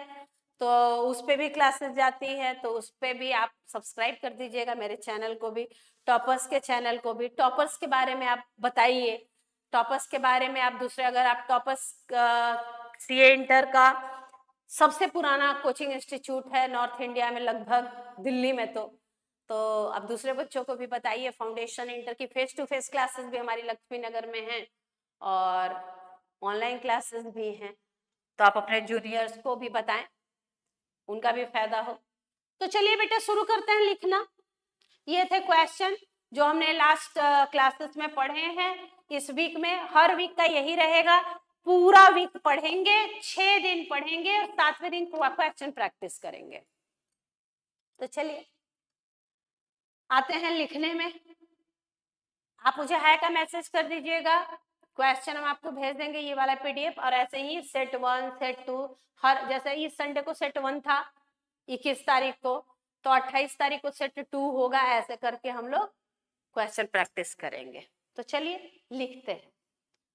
तो उस पे भी क्लासेस जाती है, तो उस पे भी आप सब्सक्राइब कर दीजिएगा मेरे चैनल को भी, टॉपर्स के चैनल को भी। टॉपर्स के बारे में आप बताइए, टॉपर्स के बारे में आप दूसरे, अगर आप टॉपर्स सीए इंटर का सबसे पुराना कोचिंग इंस्टीट्यूट है नॉर्थ इंडिया में, लगभग दिल्ली में, तो अब दूसरे बच्चों को भी बताइए। फाउंडेशन इंटर की फेस टू फेस क्लासेस भी हमारी लक्ष्मी नगर में हैं, और ऑनलाइन क्लासेस भी हैं, तो आप अपने जूनियर्स को भी बताएं, उनका भी फायदा हो। तो चलिए बेटा शुरू करते हैं लिखना। ये थे क्वेश्चन जो हमने लास्ट क्लासेस में पढ़े हैं। इस वीक में, हर वीक का यही रहेगा, पूरा वीक पढ़ेंगे, 6 दिन पढ़ेंगे, और 7वें दिन क्वेश्चन प्रैक्टिस करेंगे। तो चलिए आते हैं लिखने में। आप मुझे हाय का मैसेज कर दीजिएगा, क्वेश्चन हम आपको भेज देंगे, ये वाला पीडीएफ। और ऐसे ही सेट 1 सेट 2, हर जैसे इस संडे को सेट 1 था 21 तारीख को, तो 28 तारीख को सेट 2 होगा, ऐसे करके हम लोग क्वेश्चन प्रैक्टिस करेंगे। तो चलिए लिखते हैं।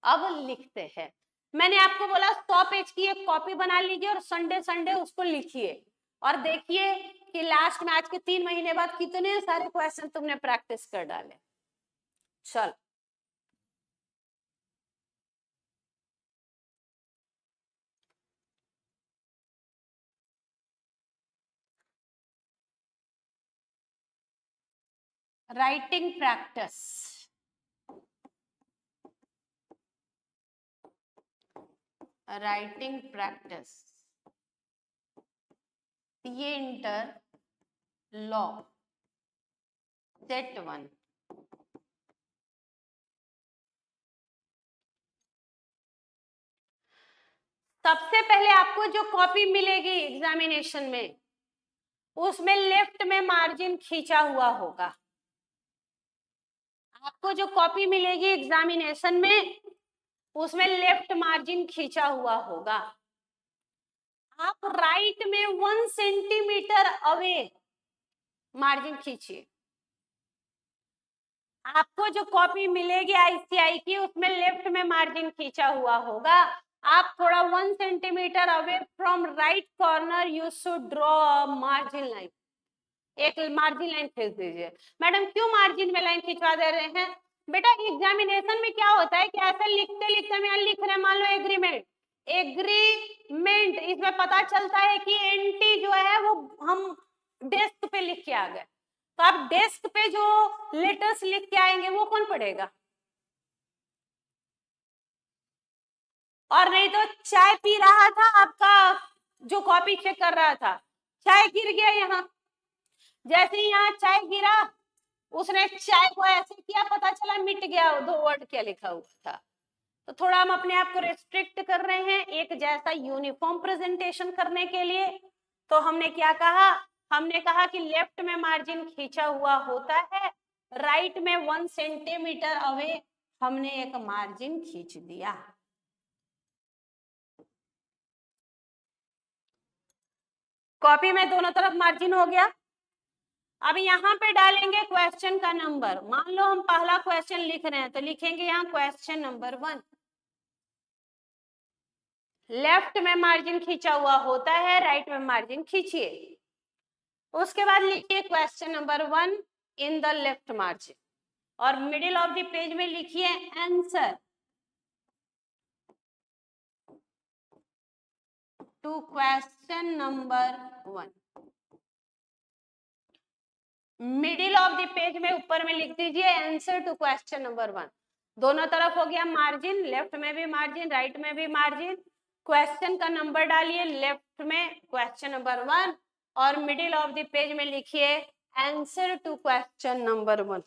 अब लिखते हैं, मैंने आपको बोला 100 पेज की एक कॉपी बना लीजिए और संडे संडे उसको लिखिए, और देखिए कि लास्ट में आज के 3 महीने बाद कितने सारे क्वेश्चन तुमने प्रैक्टिस कर डाले। चल राइटिंग प्रैक्टिस, राइटिंग प्रैक्टिस, ये इंटर लॉ सेट 1। सबसे पहले आपको जो कॉपी मिलेगी एग्जामिनेशन में, उसमें लेफ्ट में मार्जिन खींचा हुआ होगा। आपको जो कॉपी मिलेगी एग्जामिनेशन में, उसमें लेफ्ट मार्जिन खींचा हुआ होगा। आप राइट में 1 सेंटीमीटर अवे मार्जिन खींचिए। आपको जो कॉपी मिलेगी आईसीआई की, उसमें लेफ्ट में मार्जिन खींचा हुआ होगा। आप थोड़ा 1 centimetre away from right corner you should draw a margin line, एक मार्जिन लाइन खींच दीजिए। मैडम क्यों मार्जिन में लाइन खिंचवा दे रहे हैं? बेटा एग्जामिनेशन में क्या होता है कि ऐसे लिखते लिखते हम यहाँ लिख रहे हैं, मान लो एग्रीमेंट, एग्रीमेंट, इसमें पता चलता है कि एंटी जो है वो हम डेस्क पे लिख के आ गए, तो आप डेस्क पे जो लेटर्स लिख के आएंगे वो कौन पढ़ेगा? और नहीं तो चाय पी रहा था आपका जो कॉपी चेक कर रहा था, चाय गिर गया यहाँ, जैसे ही यहाँ चाय गिरा, उसने चाय को ऐसे किया, पता चला मिट गया 2 वर्ड क्या लिखा हुआ था। तो थोड़ा हम अपने आप को रिस्ट्रिक्ट कर रहे हैं एक जैसा यूनिफॉर्म प्रेजेंटेशन करने के लिए। तो हमने क्या कहा? हमने कहा कि लेफ्ट में मार्जिन खींचा हुआ होता है, राइट में 1 सेंटीमीटर अवे हमने एक मार्जिन खींच दिया। कॉपी में दोनों तरफ मार्जिन हो गया। अब यहाँ पे डालेंगे क्वेश्चन का नंबर। मान लो हम पहला क्वेश्चन लिख रहे हैं, तो लिखेंगे यहाँ क्वेश्चन नंबर 1। लेफ्ट में मार्जिन खींचा हुआ होता है, राइट में मार्जिन खींचिए। उसके बाद लिखिए question number 1 in the left margin, और मिडिल ऑफ द पेज में लिखिए answer to question number 1। Middle of the page में ऊपर में लिख दीजिए आंसर टू क्वेश्चन नंबर 1। दोनों तरफ हो गया मार्जिन, लेफ्ट में भी मार्जिन, राइट में भी मार्जिन। क्वेश्चन का नंबर डालिए लेफ्ट में क्वेश्चन नंबर 1, और मिडिल ऑफ द पेज में लिखिए answer to question number 1।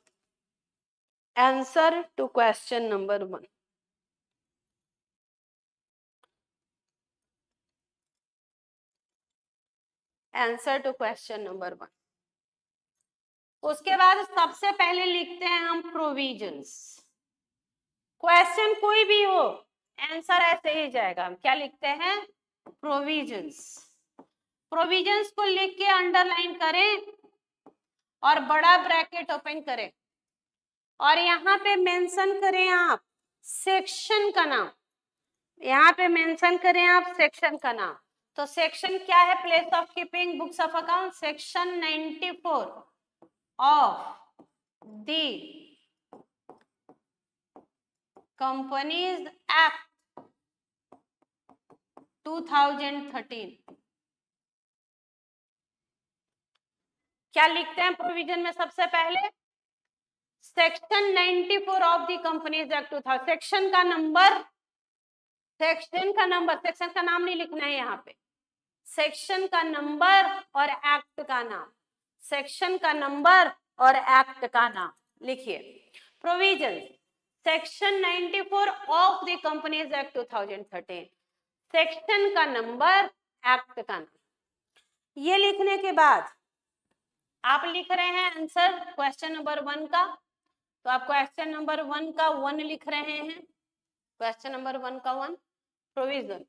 Answer to question number 1। Answer to question number 1। उसके बाद सबसे पहले लिखते हैं हम प्रोविजंस। क्वेश्चन कोई भी हो आंसर ऐसे ही जाएगा। हम क्या लिखते हैं? प्रोविजंस। प्रोविजंस को लिख के अंडरलाइन करें और बड़ा ब्रैकेट ओपन करें और यहाँ पे मेंशन करें आप सेक्शन का नाम। यहाँ पे मेंशन करें आप सेक्शन का नाम। तो सेक्शन क्या है? Place of keeping books of account, section 94 of the companies Act 2013। क्या लिखते हैं प्रोविजन में? सबसे पहले section 94 of the companies act 2000। Section का नंबर, सेक्शन का नंबर, सेक्शन का नाम नहीं लिखना है यहाँ पे, सेक्शन का नंबर और एक्ट का नाम। सेक्शन का नंबर और एक्ट का नाम लिखिए। Provision section 94 of the companies Act 2013। Section का नंबर, एक्ट का नाम। ये लिखने के बाद आप लिख रहे हैं आंसर क्वेश्चन नंबर 1 का। तो आप क्वेश्चन नंबर 1 का 1 लिख रहे हैं। क्वेश्चन नंबर 1 का 1 provision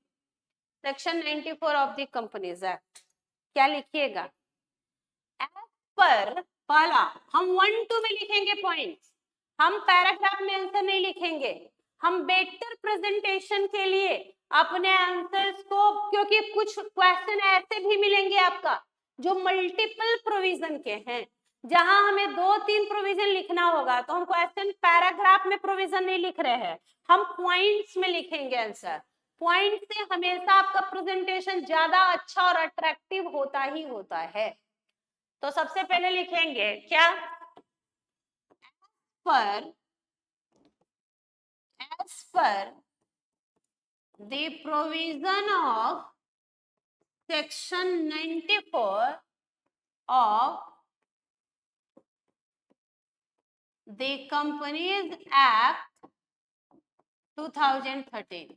section 94 of the companies act. क्या लिखिएगा? एज पर, पहला हम 1 2 में लिखेंगे पॉइंट्स, हम पैराग्राफ में आंसर नहीं लिखेंगे। हम बेटर प्रेजेंटेशन के लिए अपने आंसर्स को, क्योंकि कुछ क्वेश्चन ऐसे भी मिलेंगे आपका जो मल्टीपल प्रोविजन के हैं, जहां हमें 2-3 प्रोविजन लिखना होगा, तो हम क्वेश्चन पैराग्राफ में प्रोविजन नहीं लिख रहे हैं, हम पॉइंट्स में लिखेंगे आंसर। पॉइंट से हमेशा आपका प्रेजेंटेशन ज्यादा अच्छा और अट्रैक्टिव होता ही होता है। तो सबसे पहले लिखेंगे क्या? as per the provision of section 94 of the Companies Act 2013।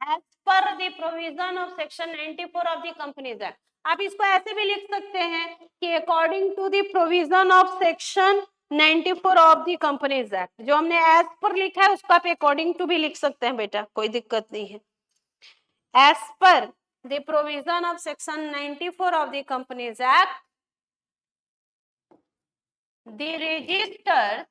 As per the provision of section 94 of the Companies Act। आप इसको ऐसे भी लिख सकते हैं कि according to the provision of section 94 of the companies act. जो हमने एज पर लिखा है उसको आप अकॉर्डिंग टू भी लिख सकते हैं बेटा, कोई दिक्कत नहीं है। एज पर the provision of section 94 of the companies act, the register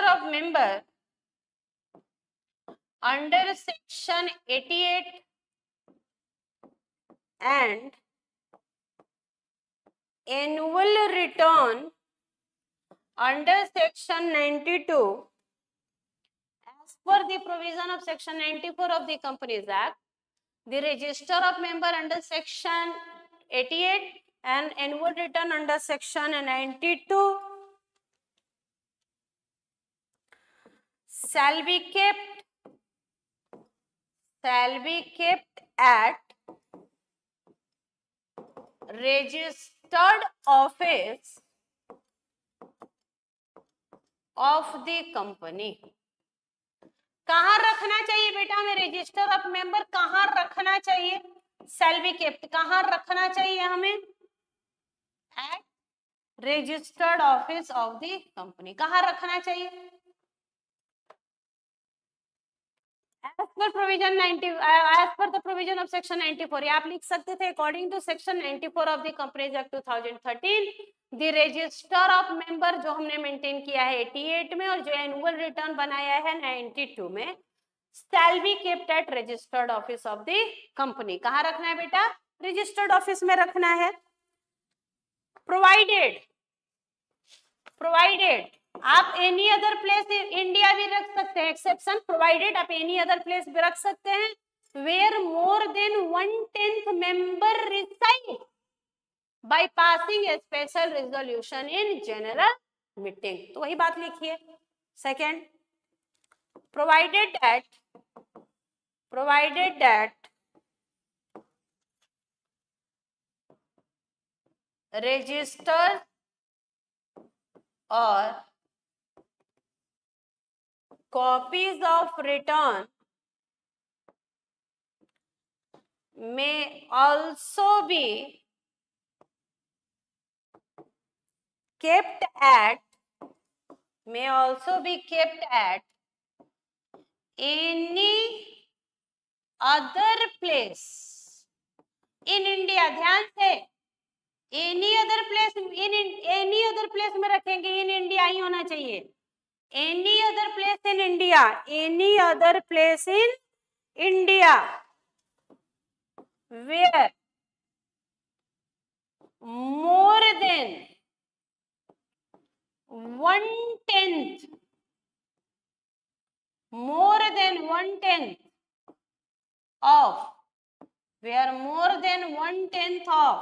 of member under section 88 and annual return under section 92 as per the provision of section 94 of the Companies Act, the register of member under section 88 and annual return under section 92 shall be kept at registered office of the company। कहाँ रखना चाहिए बेटा हमें? Register of member कहाँ रखना चाहिए? shall be kept कहाँ रखना चाहिए हमें? at registered office of the company। कहाँ रखना चाहिए? as per provision 90 as per the provision of section 94। ये आप लिख सकते थे according to section 94 of the Companies Act 2013, the register of member जो हमने मेंटेन किया है 88 में और जो एनुअल रिटर्न बनाया है 92 में, shall be kept at registered office of the company। कहाँ रखना है बेटा? रजिस्टर्ड ऑफिस में रखना है। प्रोवाइडेड आप एनी अदर प्लेस इंडिया भी रख सकते हैं, एक्सेप्शन प्रोवाइडेड आप एनी अदर प्लेस भी रख सकते हैं, where more than 1/10 member reside by passing a special resolution in general meeting. तो वही बात लिखिए, Second, provided that register or copies of return may also be kept at any other place in India. ध्यान से, any other place में रखेंगे, in India ही होना चाहिए. Any other place in India where more than 1/10 of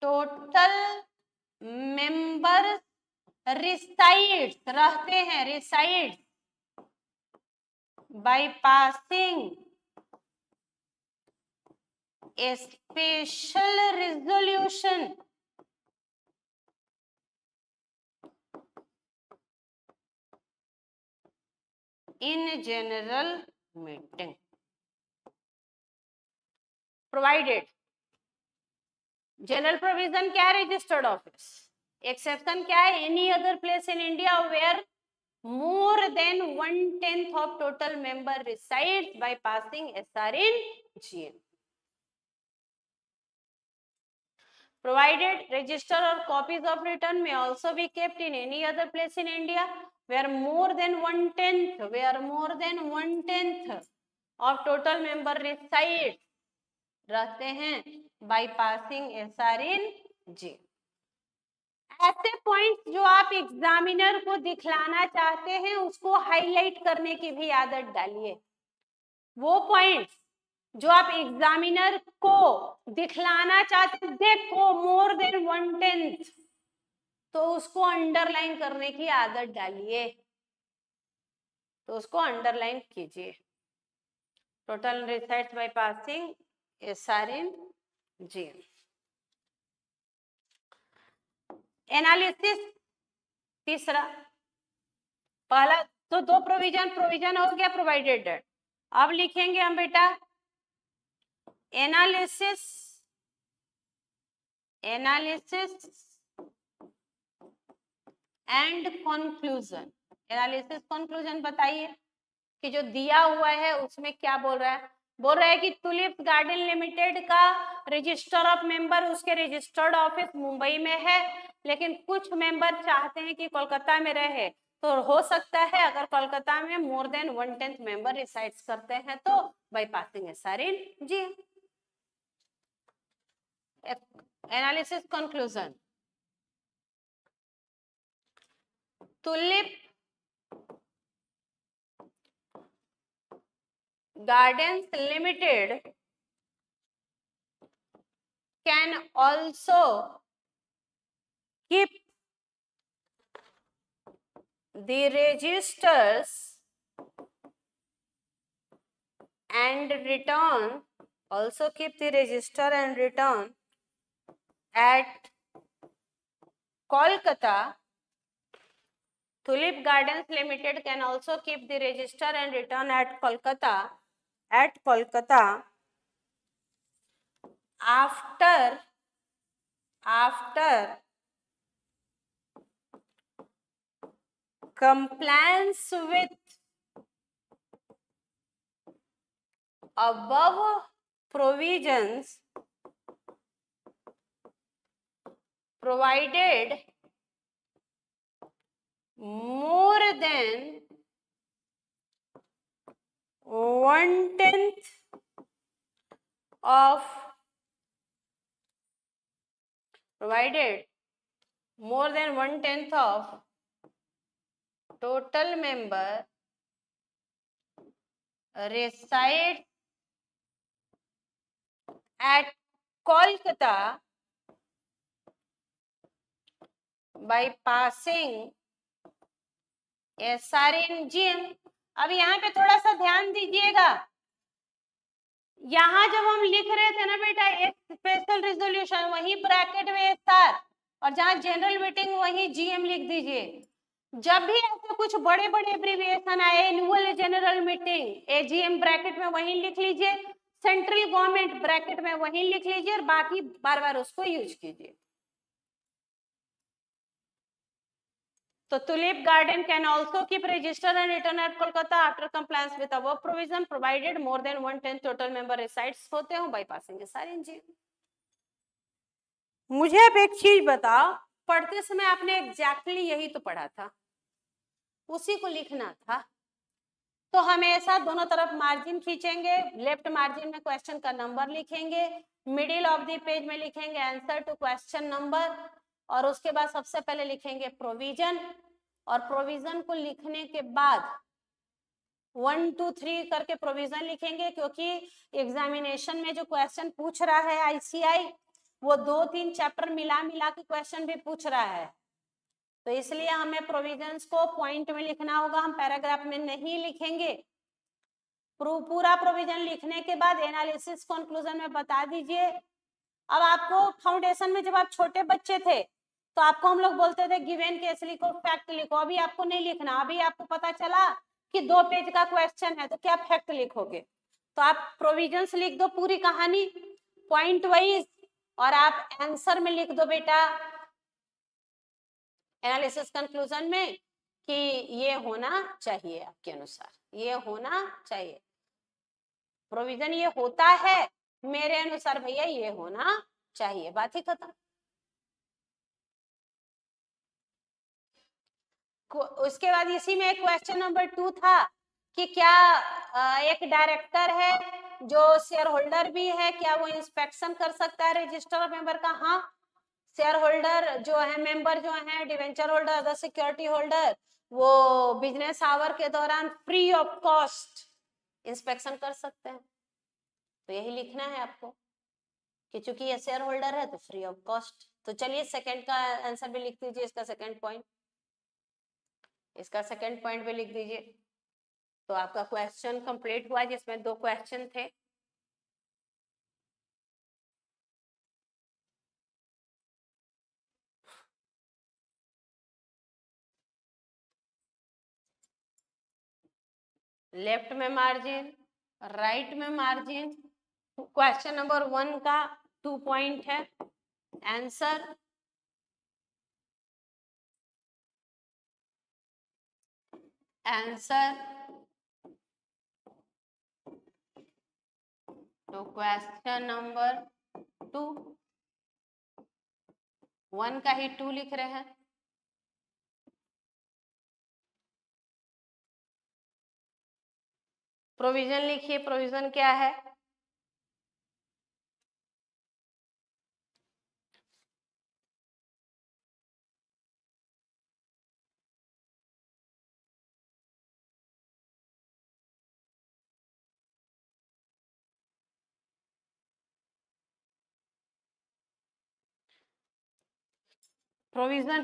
total members resides by passing a special resolution in general meeting. Provided, general provision क्या है? Registered office. Exception क्या है? Any other place in India where more than 1/10 of total member resides by passing SR in GN. Provided register or copies of return may also be kept in any other place in India where more than 1/10 of total member resides रहते हैं by passing SR in G. ऐसे points जो आप examiner को दिखलाना चाहते हैं उसको हाईलाइट करने की भी आदत डालिए. वो पॉइंट्स जो आप एग्जामिनर को दिखलाना चाहते हैं, देखो मोर देन 1/10, तो उसको अंडरलाइन करने की आदत डालिए, तो उसको अंडरलाइन कीजिए. Total resides by passing SR in G. Analysis तीसरा. पहला तो दो प्रोविजन हो गया प्रोवाइडेड डेट. अब लिखेंगे हम बेटा analysis and conclusion. Analysis conclusion बताइए कि जो दिया हुआ है उसमें क्या बोल रहा है. बोल रहा है कि टुलिप गार्डन लिमिटेड का रजिस्टर ऑफ मेंबर उसके रजिस्टर्ड ऑफिस मुंबई में है, लेकिन कुछ मेंबर चाहते हैं कि कोलकाता में रहे. तो हो सकता है अगर कोलकाता में मोर देन 1/10 मेंबर रिसाइड्स करते हैं तो by passing SR in G. Analysis conclusion. Tulip Gardens Limited can also keep the registers and return at Kolkata. Tulip Gardens Limited can also keep the register and return at Kolkata after compliance with above provisions, provided more than 1/10 of total member resides at Kolkata by passing SR in GM। अब यहाँ पे थोड़ा सा ध्यान दीजिएगा, यहाँ जब हम लिख रहे थे ना बेटा एक स्पेशल रेजोल्यूशन, वही ब्रैकेट में SR, और जहाँ जनरल मीटिंग वही GM लिख दीजिए। जब भी ऐसे कुछ बड़े बड़े एब्रिविएशन आए, annual general meeting, AGM bracket में वही लिख लीजिए, सेंट्रल गवर्नमेंट ब्रैकेट में वही लिख लीजिए, और बाकी बार बार उसको यूज कीजिए। तो tulip garden can also keep register and return at Kolkata after compliance with above provision, provided more than 1/10 total member resides होते हो bypassing SR इन GM। मुझे अब एक चीज बताओ, पढ़ते समय आपने एग्जैक्टली यही तो पढ़ा था, उसी को लिखना था। तो हमेशा दोनों तरफ मार्जिन खींचेंगे, लेफ्ट मार्जिन में क्वेश्चन का नंबर लिखेंगे, मिडिल ऑफ द पेज में लिखेंगे आंसर टू क्वेश्चन नंबर, और उसके बाद सबसे पहले लिखेंगे प्रोविजन, और प्रोविजन को लिखने के बाद 1 2 3 करके प्रोविजन लिखेंगे, क्योंकि एग्जामिनेशन में जो क्वेश्चन पूछ रहा है ICI वो 2-3 चैप्टर मिला मिला के क्वेश्चन भी पूछ रहा है, तो इसलिए हमें प्रोविजंस को पॉइंट में लिखना होगा, हम पैराग्राफ में नहीं लिखेंगे। पूरा प्रोविजन लिखने के बाद एनालिसिस कंक्लूजन में बता दीजिए। अब आपको फाउंडेशन में जब आप छोटे बच्चे थे तो आपको हम लोग बोलते थे गिवन केस लिखो, फैक्ट लिखो, अभी आपको नहीं लिखना, अभी आपको पता चला कि 2 पेज का क्वेश्चन है तो क्या फैक्ट लिखोगे, तो आप प्रोविजंस लिख दो पूरी कहानी पॉइंट वाइज, और आप आंसर में लिख दो बेटा एनालिसिस कंक्लूजन में कि ये होना चाहिए, आपके अनुसार ये होना चाहिए, प्रोविजन ये होता है मेरे अनुसार भैया ये होना चाहिए, बात ही खत्म। उसके बाद इसी में क्वेश्चन नंबर 2 था कि क्या एक डायरेक्टर है जो शेयर होल्डर भी है, क्या वो इंस्पेक्शन कर सकता है रजिस्टर ऑफ मेंबर का? हाँ, शेयर होल्डर जो है, मेंबर जो है, debenture holder, other security holder, वो बिजनेस आवर के दौरान फ्री ऑफ कॉस्ट इंस्पेक्शन कर सकते हैं, तो यही लिखना है आपको कि चूंकि ये शेयर होल्डर है तो फ्री ऑफ कॉस्ट। तो चलिए सेकंड का आंसर भी लिख दीजिए, इसका सेकंड पॉइंट, इसका सेकंड पॉइंट भी लिख दीजिए। तो आपका क्वेश्चन कंप्लीट हुआ जिसमें 2 क्वेश्चन थे। लेफ्ट में मार्जिन, राइट में मार्जिन। क्वेश्चन नंबर 1 का 2 पॉइंट है, आंसर तो क्वेश्चन नंबर 2, 1 का ही 2 लिख रहे हैं। प्रोविजन लिखिए, प्रोविजन क्या है? प्रोविजन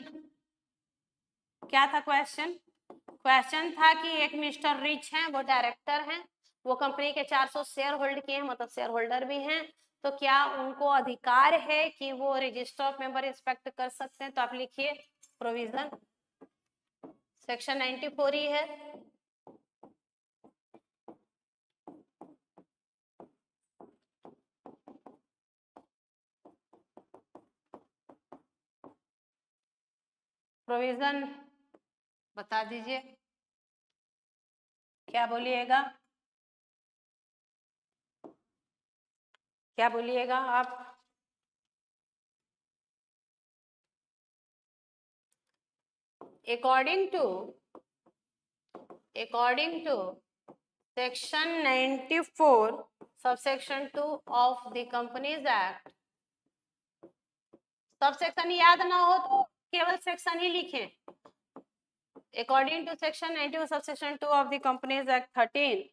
क्या था क्वेश्चन? क्वेश्चन था कि एक मिस्टर रिच हैं, वो डायरेक्टर हैं, वो कंपनी के 400 शेयर होल्ड किए हैं, मतलब शेयर होल्डर भी हैं, तो क्या उनको अधिकार है कि वो रजिस्टर ऑफ मेंबर इंस्पेक्ट कर सकते हैं? तो आप लिखिए प्रोविजन सेक्शन 94 ही है। प्रोविजन बता दीजिए, क्या बोलिएगा, क्या बोलिएगा आप? according to section 94 subsection 2 of the Companies Act, सब सेक्शन याद ना हो तो केवल सेक्शन ही लिखें। According to section 92 subsection 2 of the companies act 13,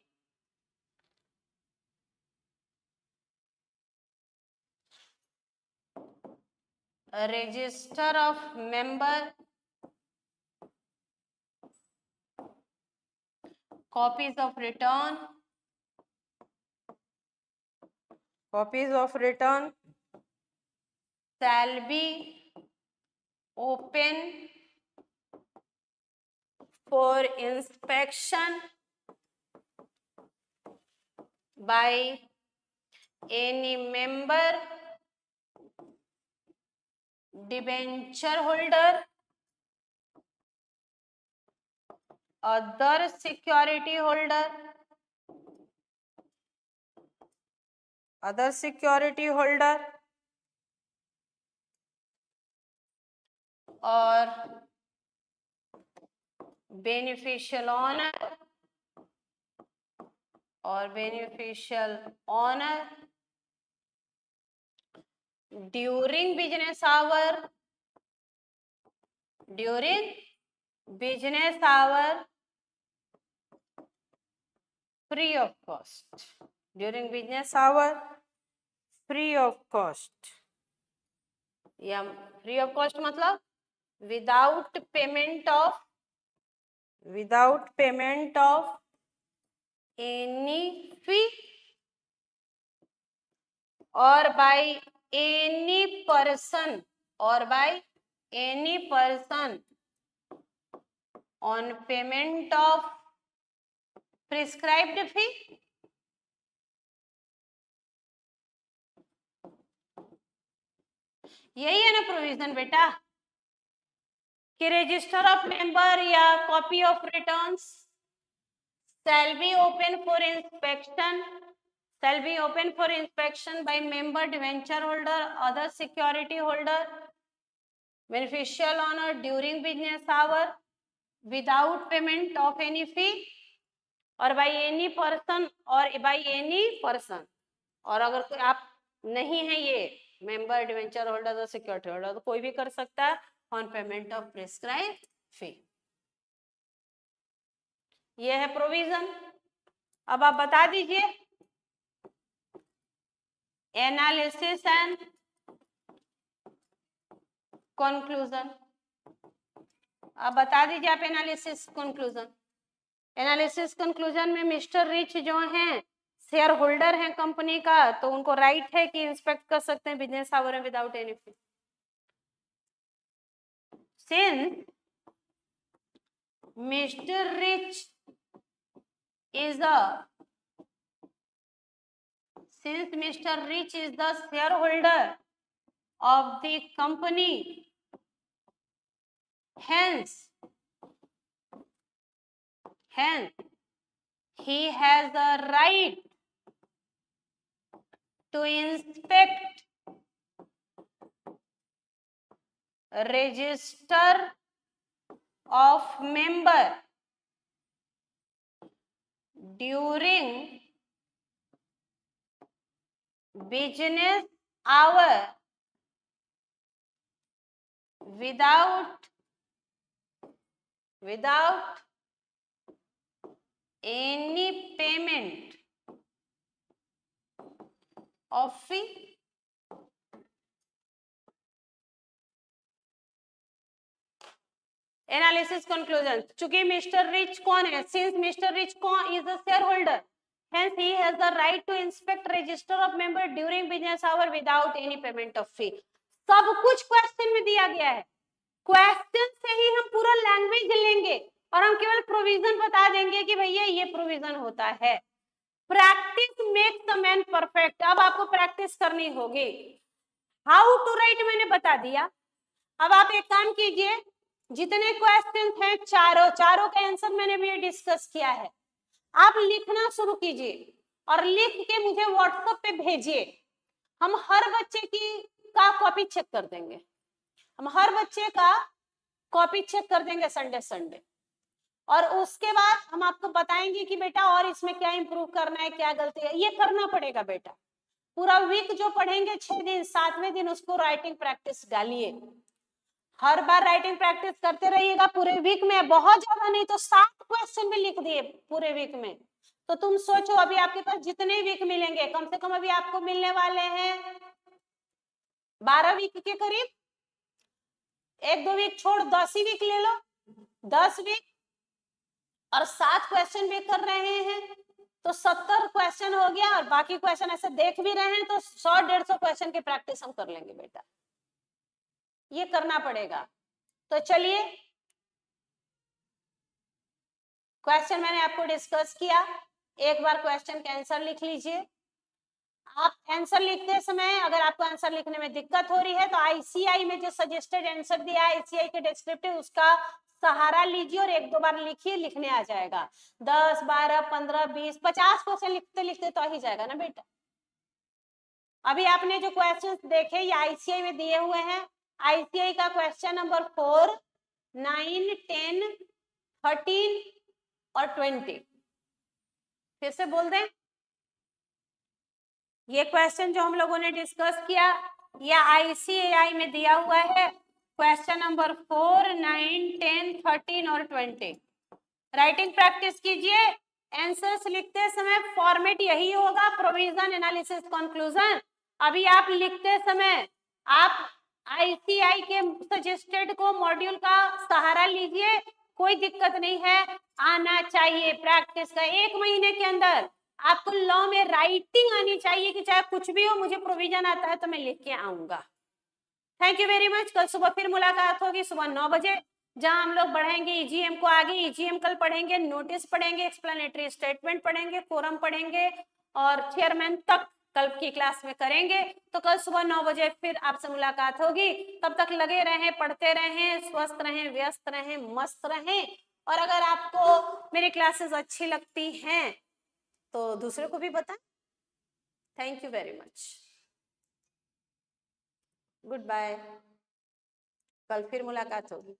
register of member copies of return shall be open for inspection by any member, debenture holder, other security holder, और beneficial owner during business hour free of cost. During business hour free of cost, या free of cost मतलब without payment of any fee or by any person on payment of prescribed fee. यही है ना provision बेटा, कि register of member या copy of returns shall be open for inspection by member, debenture holder, other security holder, beneficial owner during business hour without payment of any fee or by any person और अगर कोई आप नहीं है ये member, debenture holder, security holder, तो कोई भी कर सकता है ऑन पेमेंट ऑफ प्रिस्क्राइब फी। ये है प्रोविजन। अब आप बता दीजिए एनालिसिस एंड कंक्लूजन। अब बता दीजिए आप एनालिसिस कंक्लूजन में मिस्टर रिच जो हैं शेयर होल्डर हैं कंपनी का, तो उनको राइट है कि इंस्पेक्ट कर सकते हैं बिजनेस आवर में without any fee. Since mister rich is the shareholder of the company, hence he has a right to inspect register of member during business hour without any payment of fee। Analysis conclusion, चूंकि mister rich कौन है, since mister rich कौन is the share holder, hence he has the right to inspect register of member during business hour without any payment of fee। सब कुछ question में दिया गया है, क्वेश्चन से ही हम पूरा लैंग्वेज लेंगे और हम केवल प्रोविजन बता देंगे कि भैया ये प्रोविजन होता है। Practice makes a man perfect. अब आपको प्रैक्टिस करनी होगी। हाउ टू राइट मैंने बता दिया। अब आप एक काम कीजिए, जितने क्वेश्चन हैं चारों का आंसर मैंने भी डिस्कस किया है, आप लिखना शुरू कीजिए और लिख के मुझे व्हाट्सएप पे भेजिए। हम हर बच्चे का कॉपी चेक कर देंगे, संडे, और उसके बाद हम आपको बताएंगे कि बेटा और इसमें क्या इंप्रूव करना है, क्या गलती है। ये करना पड़ेगा बेटा। पूरा वीक जो पढ़ेंगे 6 दिन, 7वें दिन उसको राइटिंग प्रैक्टिस डालिए। हर बार राइटिंग प्रैक्टिस करते रहिएगा पूरे वीक में। बहुत ज्यादा नहीं तो 7 क्वेश्चन भी लिख दिए पूरे वीक में, तो तुम सोचो अभी आपके पास जितने वीक मिलेंगे, कम से कम अभी आपको मिलने वाले हैं 12 वीक के करीब। 1-2 वीक छोड़ 10 ही वीक ले लो, 10 वीक और 7 क्वेश्चन भी कर रहे हैं तो 70 क्वेश्चन हो गया, और बाकी क्वेश्चन ऐसे देख भी रहे हैं तो 100-150 क्वेश्चन की प्रैक्टिस हम कर लेंगे बेटा, ये करना पड़ेगा। तो चलिए, क्वेश्चन मैंने आपको डिस्कस किया, एक बार क्वेश्चन का आंसर लिख लीजिए। आप आंसर लिखते समय अगर आपको आंसर लिखने में दिक्कत हो रही है तो आईसीआई में जो सजेस्टेड आंसर दिया है आईसीआई के डिस्क्रिप्टिव, उसका सहारा लीजिए और 1-2 बार लिखिए, लिखने आ जाएगा। 10, 12, 15, 20, 50 क्वेश्चन लिखते लिखते तो आ ही जाएगा ना बेटा। अभी आपने जो क्वेश्चंस देखे ये आईसीआई में दिए हुए हैं। आईसीआई का क्वेश्चन नंबर 4, 9, 10, 13 और 20। फिर से बोल दें, ये क्वेश्चन जो हम लोगों ने डिस्कस किया ये आईसीएआई में दिया हुआ है, क्वेश्चन नंबर 4, 9, 10, 13 और 20। राइटिंग प्रैक्टिस कीजिए, आंसर्स लिखते समय फॉर्मेट यही होगा, प्रोविजन, एनालिसिस, कंक्लूजन। अभी आप लिखते समय आप आईसीआई के सजेस्टेड को मॉड्यूल का सहारा लीजिए, कोई दिक्कत नहीं है, आना चाहिए प्रैक्टिस का। 1 महीने के अंदर आपको लॉ में राइटिंग आनी चाहिए कि चाहे कुछ भी हो, मुझे प्रोविजन आता है तो मैं लिख के आऊंगा। Thank you very much. कल सुबह फिर मुलाकात होगी सुबह 9 बजे, जहां हम लोग बढ़ेंगे ईजीएम को आगे। ईजीएम कल पढ़ेंगे, नोटिस पढ़ेंगे, एक्सप्लेनेटरी स्टेटमेंट पढ़ेंगे, कोरम पढ़ेंगे और चेयरमैन तक कल की क्लास में करेंगे। तो कल सुबह 9 बजे फिर आपसे मुलाकात होगी। तब तक लगे रहें, पढ़ते रहें, स्वस्थ रहें, व्यस्त रहें, मस्त रहें। और अगर आपको मेरी क्लासेस अच्छी लगती हैं तो दूसरे को भी बताएं। Thank you very much, good bye, कल फिर मुलाकात होगी।